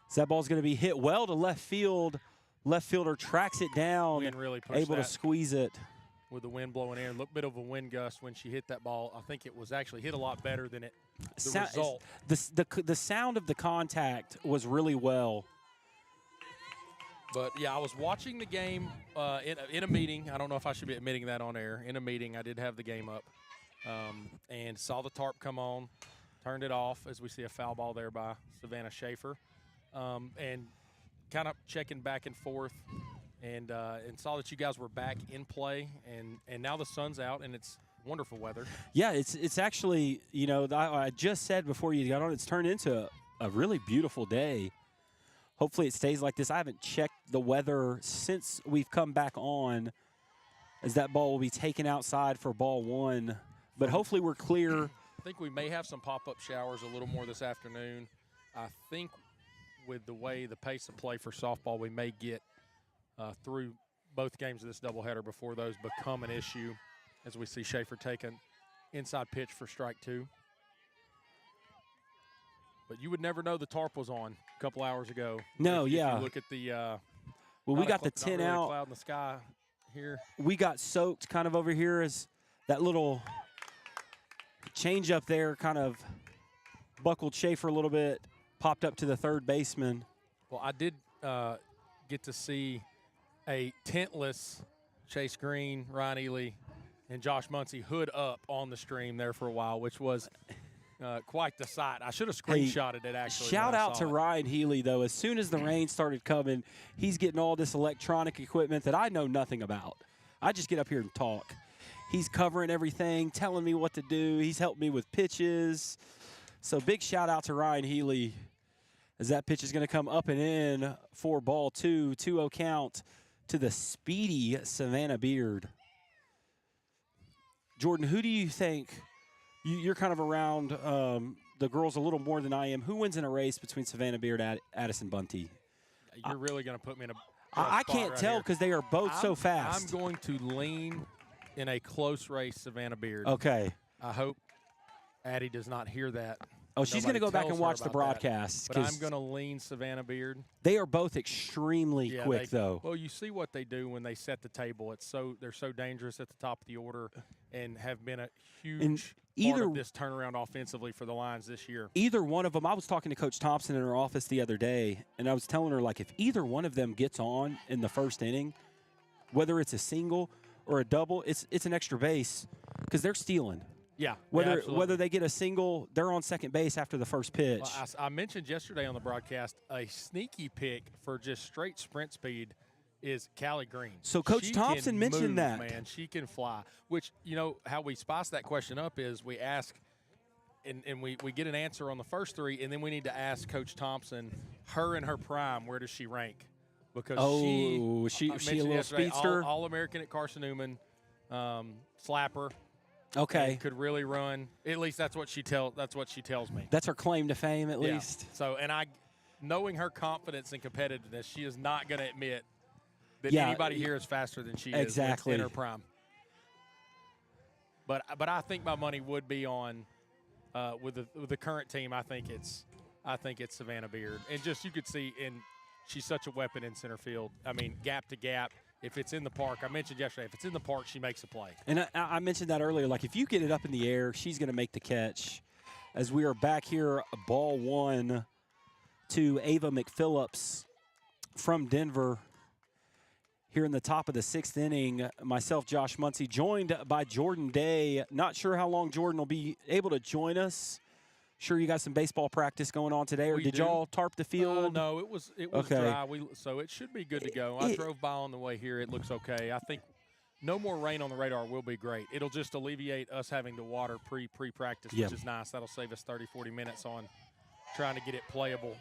So that ball's going to be hit well to left field. Left fielder tracks it down, Wind really pushed able to squeeze it. With the wind blowing in, a little bit of a wind gust when she hit that ball. I think it was actually hit a lot better than the result. The sound of the contact was really well. But, yeah, I was watching the game in a meeting. I don't know if I should be admitting that on air. In a meeting, I did have the game up and saw the tarp come on, turned it off as we see a foul ball there by Savannah Schaefer, and kind of checking back and forth and saw that you guys were back in play. And now the sun's out, and it's wonderful weather. Yeah, it's actually, you know, I just said before you got on, it's turned into a really beautiful day. Hopefully it stays like this. I haven't checked the weather since we've come back on, as that ball will be taken outside for ball one. But hopefully we're clear. I think we may have some pop-up showers a little more this afternoon. I think with the way the pace of play for softball, we may get through both games of this doubleheader before those become an issue, as we see Schaefer take an inside pitch for strike two. But you would never know the tarp was on a couple hours ago. No, if yeah. you look at the well, we got the 10 really out. Cloud in the sky here. We got soaked kind of over here as that little change up there kind of buckled Schaefer a little bit, popped up to the third baseman. Well, I did get to see a tentless Chase Green, Ryan Ely, and Josh Muncy hood up on the stream there for a while, which was quite the sight. I should have screenshotted it, actually. Shout out to Ryan Healy, though. As soon as the rain started coming, he's getting all this electronic equipment that I know nothing about. I just get up here and talk. He's covering everything, telling me what to do. He's helped me with pitches. So big shout out to Ryan Healy, as that pitch is going to come up and in for ball two. 2-0 count to the speedy Savannah Beard. Jordan, who do you think – you're kind of around the girls a little more than I am. Who wins in a race between Savannah Beard and Addison Bunty? You're really going to put me in a I can't right tell because they are both so I'm fast. going to lean in a close race Savannah Beard. Okay. I hope Addie does not hear that. Oh, she's going to go back and watch the broadcast. But I'm going to lean Savannah Beard. They are both extremely quick, though. Well, you see what they do when they set the table. They're so dangerous at the top of the order and have been a huge part of this turnaround offensively for the Lions this year. Either one of them, I was talking to Coach Thompson in her office the other day, and I was telling her, like, if either one of them gets on in the first inning, whether it's a single or a double, it's an extra base because they're stealing. Yeah, whether they get a single, they're on second base after the first pitch. Well, I mentioned yesterday on the broadcast a sneaky pick for just straight sprint speed is Callie Green. So Coach Thompson mentioned that. Man, she can fly. Which, you know, how we spice that question up is we ask, and we get an answer on the first three, and then we need to ask Coach Thompson, her in her prime, where does she rank? Because she a little speedster, All-American at Carson Newman, slapper. Okay, could really run. At least that's what she tells me. That's her claim to fame, at least. So, and knowing her confidence and competitiveness, she is not going to admit that anybody here is faster than she is in her prime. But I think my money would be on with the current team. I think it's Savannah Beard, and just you could see, and she's such a weapon in center field. I mean, gap to gap. If it's in the park, I mentioned yesterday, if it's in the park, she makes a play. And I mentioned that earlier. Like, if you get it up in the air, she's going to make the catch. As we are back here, ball one to Ava McPhillips from Denver. Here in the top of the sixth inning, myself, Josh Muncy, joined by Jordan Day. Not sure how long Jordan will be able to join us. Sure, you got some baseball practice going on today, or did y'all tarp the field? No, it was okay. Dry. So it should be good to go. I drove by on the way here. It looks okay. I think no more rain on the radar will be great. It'll just alleviate us having to water pre-practice, which is nice. That'll save us 30, 40 minutes on trying to get it playable.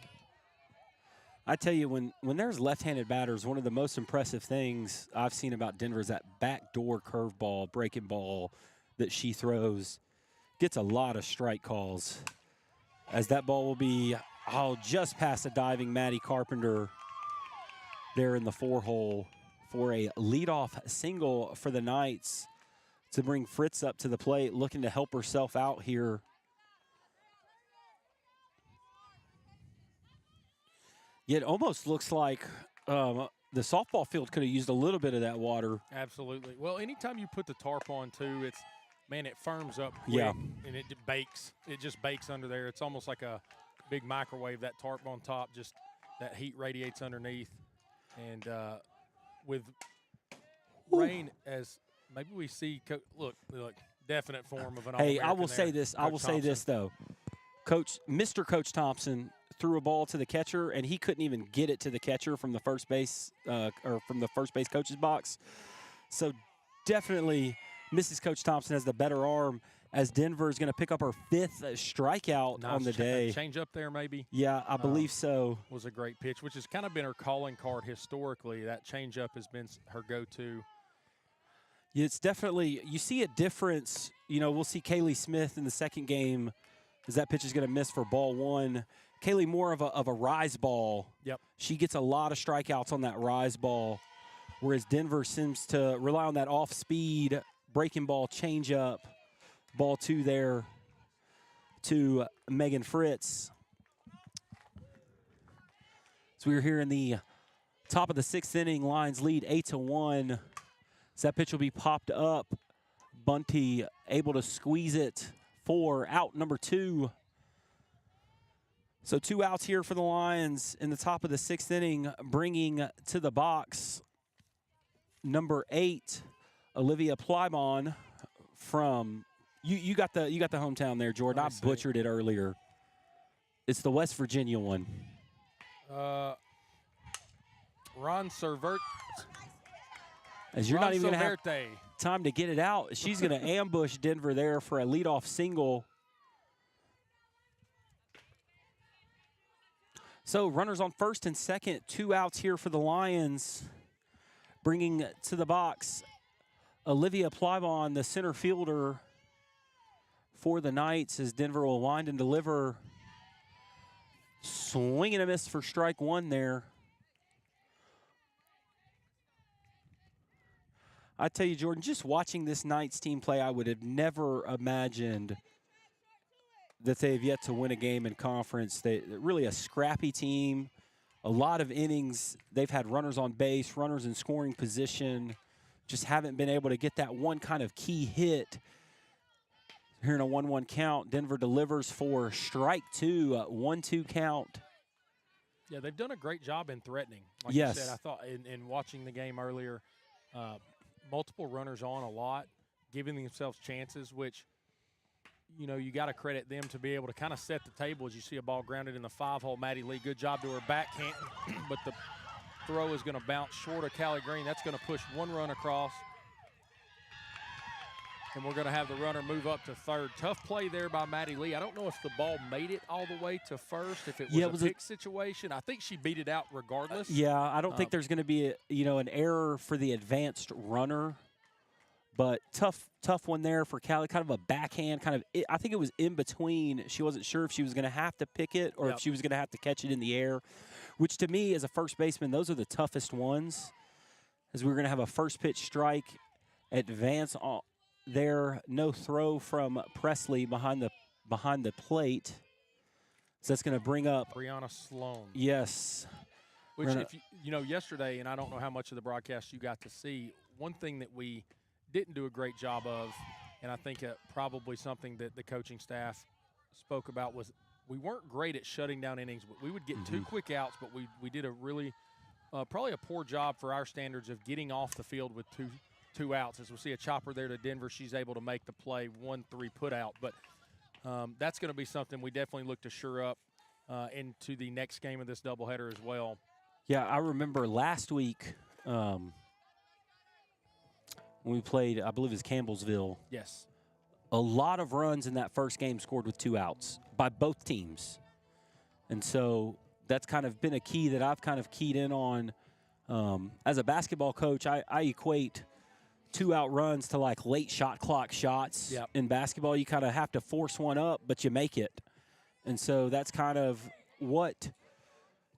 I tell you, when there's left-handed batters, one of the most impressive things I've seen about Denver is that backdoor curveball, breaking ball that she throws. Gets a lot of strike calls. As that ball will be, just past a diving Maddie Carpenter there in the 4-hole for a leadoff single for the Knights to bring Fritz up to the plate, looking to help herself out here. It almost looks like the softball field could have used a little bit of that water. Absolutely. Well, anytime you put the tarp on, too, it firms up quick, Yeah. and it bakes. It just bakes under there. It's almost like a big microwave, that tarp on top, just that heat radiates underneath. And with rain, as maybe we see, look, definite form of an Hey, All-American I will say there. this. I Coach will say this, though. Mr. Coach Thompson threw a ball to the catcher, and he couldn't even get it to the catcher from the first base or from the first base coach's box. So definitely Mrs. Coach Thompson has the better arm, as Denver is going to pick up her 5th strikeout Nice on the day. Change up there, maybe. Yeah, I believe so. Was a great pitch, which has kind of been her calling card historically. That changeup has been her go-to. It's definitely, you see a difference. You know, we'll see Kaylee Smith in the second game, as that pitch is going to miss for ball 1. Kaylee more of a rise ball. Yep. She gets a lot of strikeouts on that rise ball, whereas Denver seems to rely on that off-speed breaking ball changeup. Ball 2 there to Megan Fritz. So we're here in the top of the 6th inning. Lions lead 8-1. So that pitch will be popped up. Bunty able to squeeze it for out number 2. So 2 outs here for the Lions in the top of the 6th inning, bringing to the box number 8, Olivia Plymon from. You got the hometown there, Jordan. I butchered it earlier. It's the West Virginia one. Ron Servert. As you're Ron not even going to have Silverte. time to get it out. She's going to ambush Denver there for a leadoff single. So runners on first and second, 2 outs here for the Lions. Bringing to the box Olivia Plymon, the center fielder for the Knights, as Denver will wind and deliver. Swing and a miss for strike 1 there. I tell you, Jordan, just watching this Knights team play, I would have never imagined that they have yet to win a game in conference. They're really a scrappy team. A lot of innings. They've had runners on base, runners in scoring position. Just haven't been able to get that one kind of key hit. Here in a 1-1 count, Denver delivers for strike 2, 1-2 count. Yeah, they've done a great job in threatening. Like Yes. you said, I thought in watching the game earlier, multiple runners on a lot, giving themselves chances, which, you know, you got to credit them to be able to kind of set the table as you see a ball grounded in the 5-hole. Maddie Lee, good job to her backhand, but the throw is going to bounce short of Callie Green. That's going to push 1 run across. And we're going to have the runner move up to third. Tough play there by Maddie Lee. I don't know if the ball made it all the way to first, if it was a pick situation. I think she beat it out regardless. Yeah, I don't think there's going to be an error for the advanced runner. But tough one there for Callie. Kind of a backhand, I think it was in between. She wasn't sure if she was going to have to pick it or if she was going to have to catch it in the air, which to me as a first baseman, those are the toughest ones, as we're going to have a first pitch strike, advance there, no throw from Presley behind the plate. So that's going to bring up Brianna Sloan. Yes. Which, if you know, yesterday, and I don't know how much of the broadcast you got to see, one thing that we didn't do a great job of, and I think probably something that the coaching staff spoke about, was we weren't great at shutting down innings. But we would get 2 quick outs, but we did a really probably a poor job for our standards of getting off the field with two outs. As we'll see a chopper there to Denver, she's able to make the play, 1-3 put out. But that's going to be something we definitely look to shore up into the next game of this doubleheader as well. Yeah, I remember last week when we played, I believe it was Campbellsville. Yes. A lot of runs in that first game scored with 2 outs by both teams. And so that's kind of been a key that I've kind of keyed in on. As a basketball coach, I equate 2-out runs to like late shot clock shots. Yep. In basketball. You kind of have to force one up, but you make it. And so that's kind of what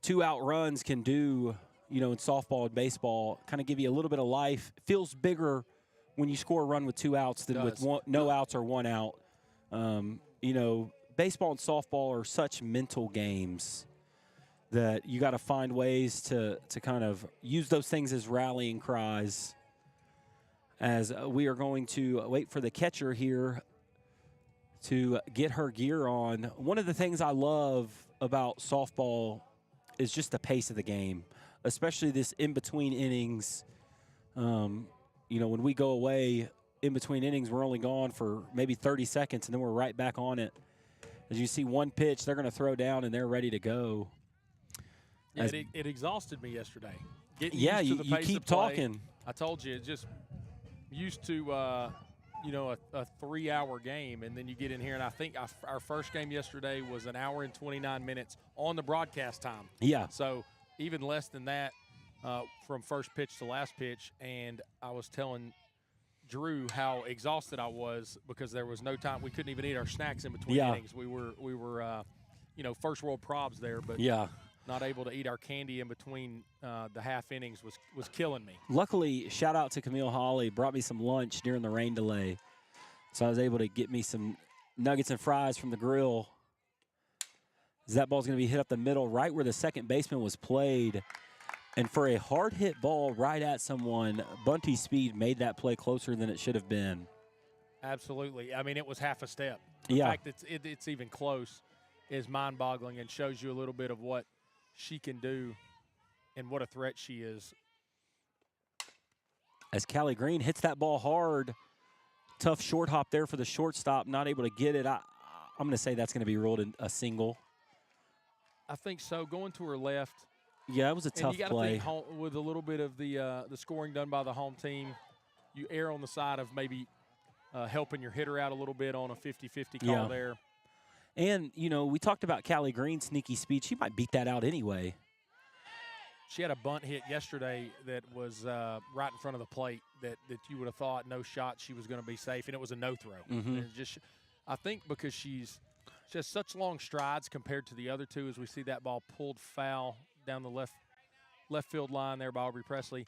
2-out runs can do, you know, in softball and baseball. Kind of give you a little bit of life. Feels bigger when you score a run with 2 outs than with no outs or 1 out. You know, baseball and softball are such mental games that you got to find ways to kind of use those things as rallying cries. As we are going to wait for the catcher here to get her gear on. One of the things I love about softball is just the pace of the game, especially this in-between innings. You know, when we go away in between innings, we're only gone for maybe 30 seconds, and then we're right back on it. As you see one pitch, they're going to throw down, and they're ready to go. Yeah, it exhausted me yesterday. Yeah, you keep talking. I told you, it just used to, you know, a 3-hour game, and then you get in here, and I think our first game yesterday was 1 hour and 29 minutes on the broadcast time. Yeah. So even less than that from first pitch to last pitch, and I was telling Drew how exhausted I was because there was no time. We couldn't even eat our snacks in between innings. We were you know, first world probs there, but not able to eat our candy in between the half innings was killing me. Luckily, shout out to Camille Hawley, brought me some lunch during the rain delay. So I was able to get me some nuggets and fries from the grill. That ball's going to be hit up the middle right where the second baseman was played. And for a hard hit ball right at someone, Bunty Speed made that play closer than it should have been. Absolutely. I mean, it was half a step. The fact that it's even close is mind-boggling and shows you a little bit of what she can do and what a threat she is. As Callie Green hits that ball hard, tough short hop there for the shortstop, not able to get it. I'm going to say that's going to be ruled a single. I think so. Going to her left. Yeah, it was a tough play. With a little bit of the scoring done by the home team, you err on the side of maybe helping your hitter out a little bit on a 50-50 call there. And, you know, we talked about Callie Green's sneaky speed. She might beat that out anyway. She had a bunt hit yesterday that was right in front of the plate that you would have thought no shot she was going to be safe, and it was a no-throw. Mm-hmm. And just, I think because she has such long strides compared to the other two, as we see that ball pulled foul down the left field line there by Aubrey Presley.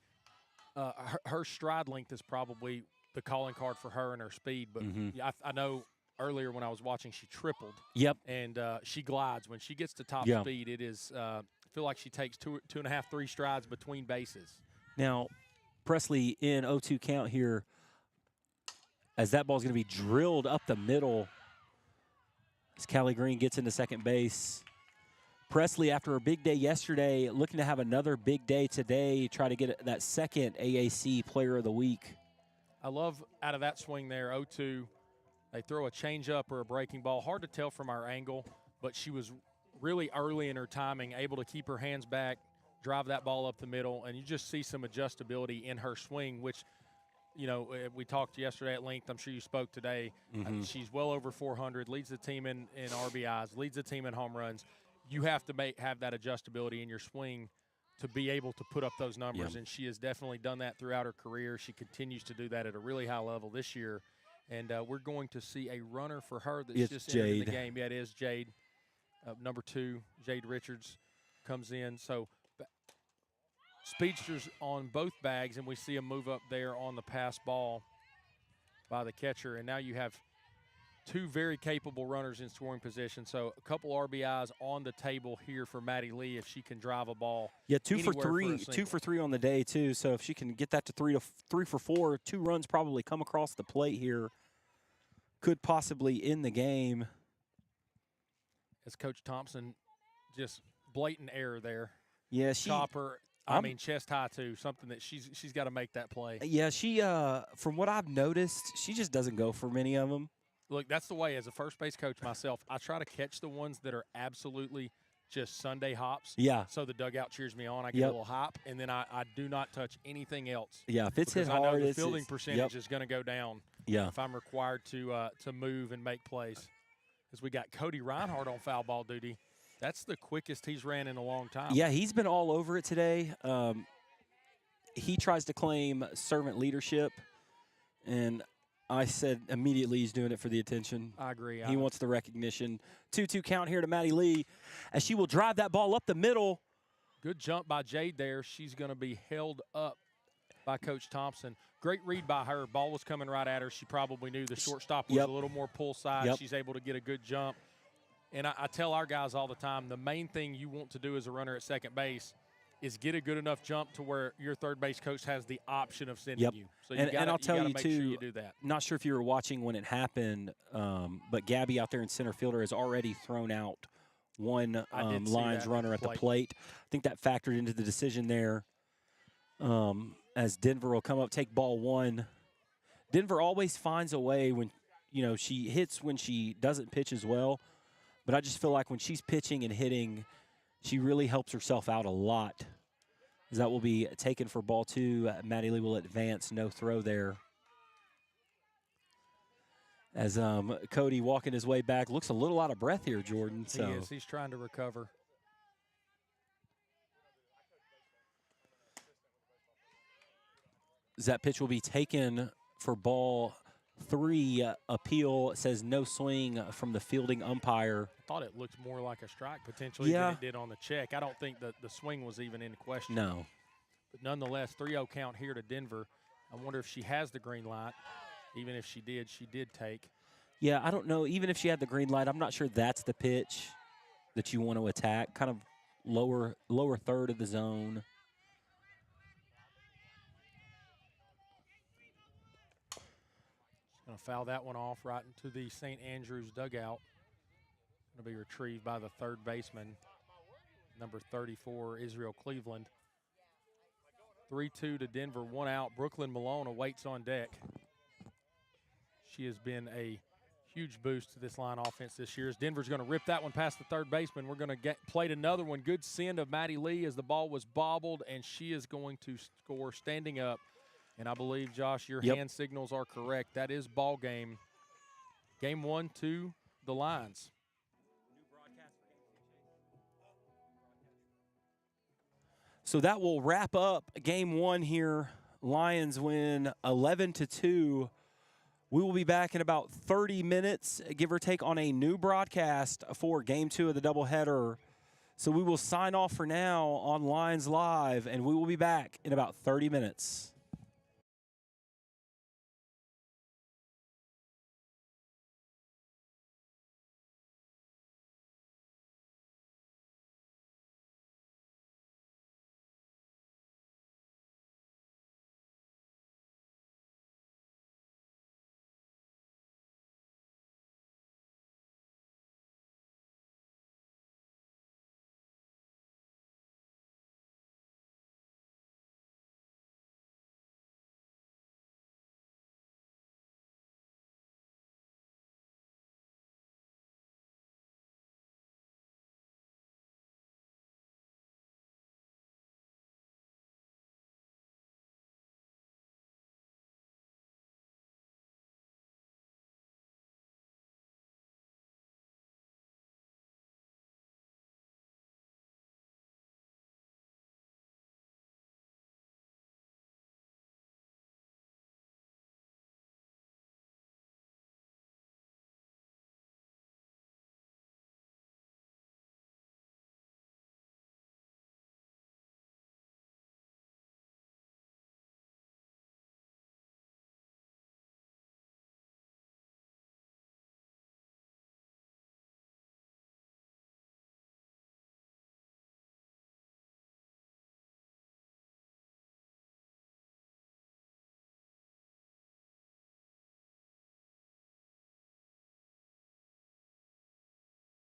Her stride length is probably the calling card for her and her speed. But I know earlier when I was watching, she tripled. Yep. And she glides. When she gets to top speed, it is I feel like she takes 2.5, 3 strides between bases. Now, Presley in 0-2 count here as that ball's going to be drilled up the middle as Callie Green gets into second base. Presley, after a big day yesterday, looking to have another big day today, try to get that second AAC Player of the Week. I love out of that swing there, 0-2, they throw a changeup or a breaking ball. Hard to tell from our angle, but she was really early in her timing, able to keep her hands back, drive that ball up the middle, and you just see some adjustability in her swing, which, you know, we talked yesterday at length. I'm sure you spoke today. She's well over 400, leads the team in RBIs, leads the team in home runs. You have to have that adjustability in your swing to be able to put up those numbers, and she has definitely done that throughout her career. She continues to do that at a really high level this year, and we're going to see a runner for her that's just entered the game. Yeah, it is Jade. Number 2, Jade Richards, comes in. So speedsters on both bags, and we see a move up there on the pass ball by the catcher, and now you have 2 very capable runners in scoring position. So a couple RBIs on the table here for Maddie Lee if she can drive a ball. Yeah, 2 for 3, 2 for 3 on the day too. So if she can get that to 3 for 4, 2 runs probably come across the plate here, could possibly end the game. As Coach Thompson, just blatant error there. Yeah, chopper. I mean, chest high too. Something that she's got to make that play. Yeah, she from what I've noticed, she just doesn't go for many of them. Look, that's the way. As a first base coach myself, I try to catch the ones that are absolutely just Sunday hops. Yeah. So the dugout cheers me on. I get a little hop, and then I do not touch anything else. Yeah, if it's hit hard, I know the fielding percentage is going to go down. Yeah. If I'm required to move and make plays. As we got Cody Reinhardt on foul ball duty. That's the quickest he's ran in a long time. Yeah, he's been all over it today. He tries to claim servant leadership, and I said immediately he's doing it for the attention. I agree. He wants the recognition. 2-2 count here to Maddie Lee as she will drive that ball up the middle. Good jump by Jade there. She's going to be held up by Coach Thompson. great read by her. Ball was coming right at her. She probably knew the shortstop was Yep. a little more pull side. Yep. She's able to get a good jump. And I tell our guys all the time, the main thing you want to do as a runner at second base is get a good enough jump to where your third base coach has the option of sending Yep. you. So And I'll tell you, make too, sure you do that. Not sure if you were watching when it happened, but Gabby out there in center fielder has already thrown out one Lions runner at the plate. I think that factored into the decision there. As Denver will come up, take ball one. Denver always finds a way when, she hits when she doesn't pitch as well. But I just feel like when she's pitching and hitting, she really helps herself out a lot. As that will be taken for ball two. Maddie Lee will advance, no throw there. As Cody walking his way back, looks a little out of breath here, Jordan. So. He is. He's trying to recover. That pitch will be taken for ball three. Appeal says no swing from the fielding umpire. I thought it looked more like a strike potentially than it did on the check. I don't think that the swing was even in question. No. But nonetheless, 3-0 count here to Denver. I wonder if she has the green light. Even if she did take. Yeah, I don't know. Even if she had the green light, I'm not sure that's the pitch that you want to attack. Kind of lower third of the zone. Going to foul that one off right into the St. Andrews dugout. Going to be retrieved by the third baseman, number 34, Israel Cleveland. 3-2 to Denver, one out. Brooklyn Malone awaits on deck. She has been a huge boost to this line offense this year. As Denver's going to rip that one past the third baseman. We're going to play another one. Good send of Maddie Lee as the ball was bobbled, and she is going to score standing up. And I believe, Josh, your hand signals are correct. That is ball game. Game 1 to the Lions. So that will wrap up game one here. Lions win 11-2. We will be back in about 30 minutes, give or take, on a new broadcast for game two of the doubleheader. So we will sign off for now on Lions Live, and we will be back in about 30 minutes.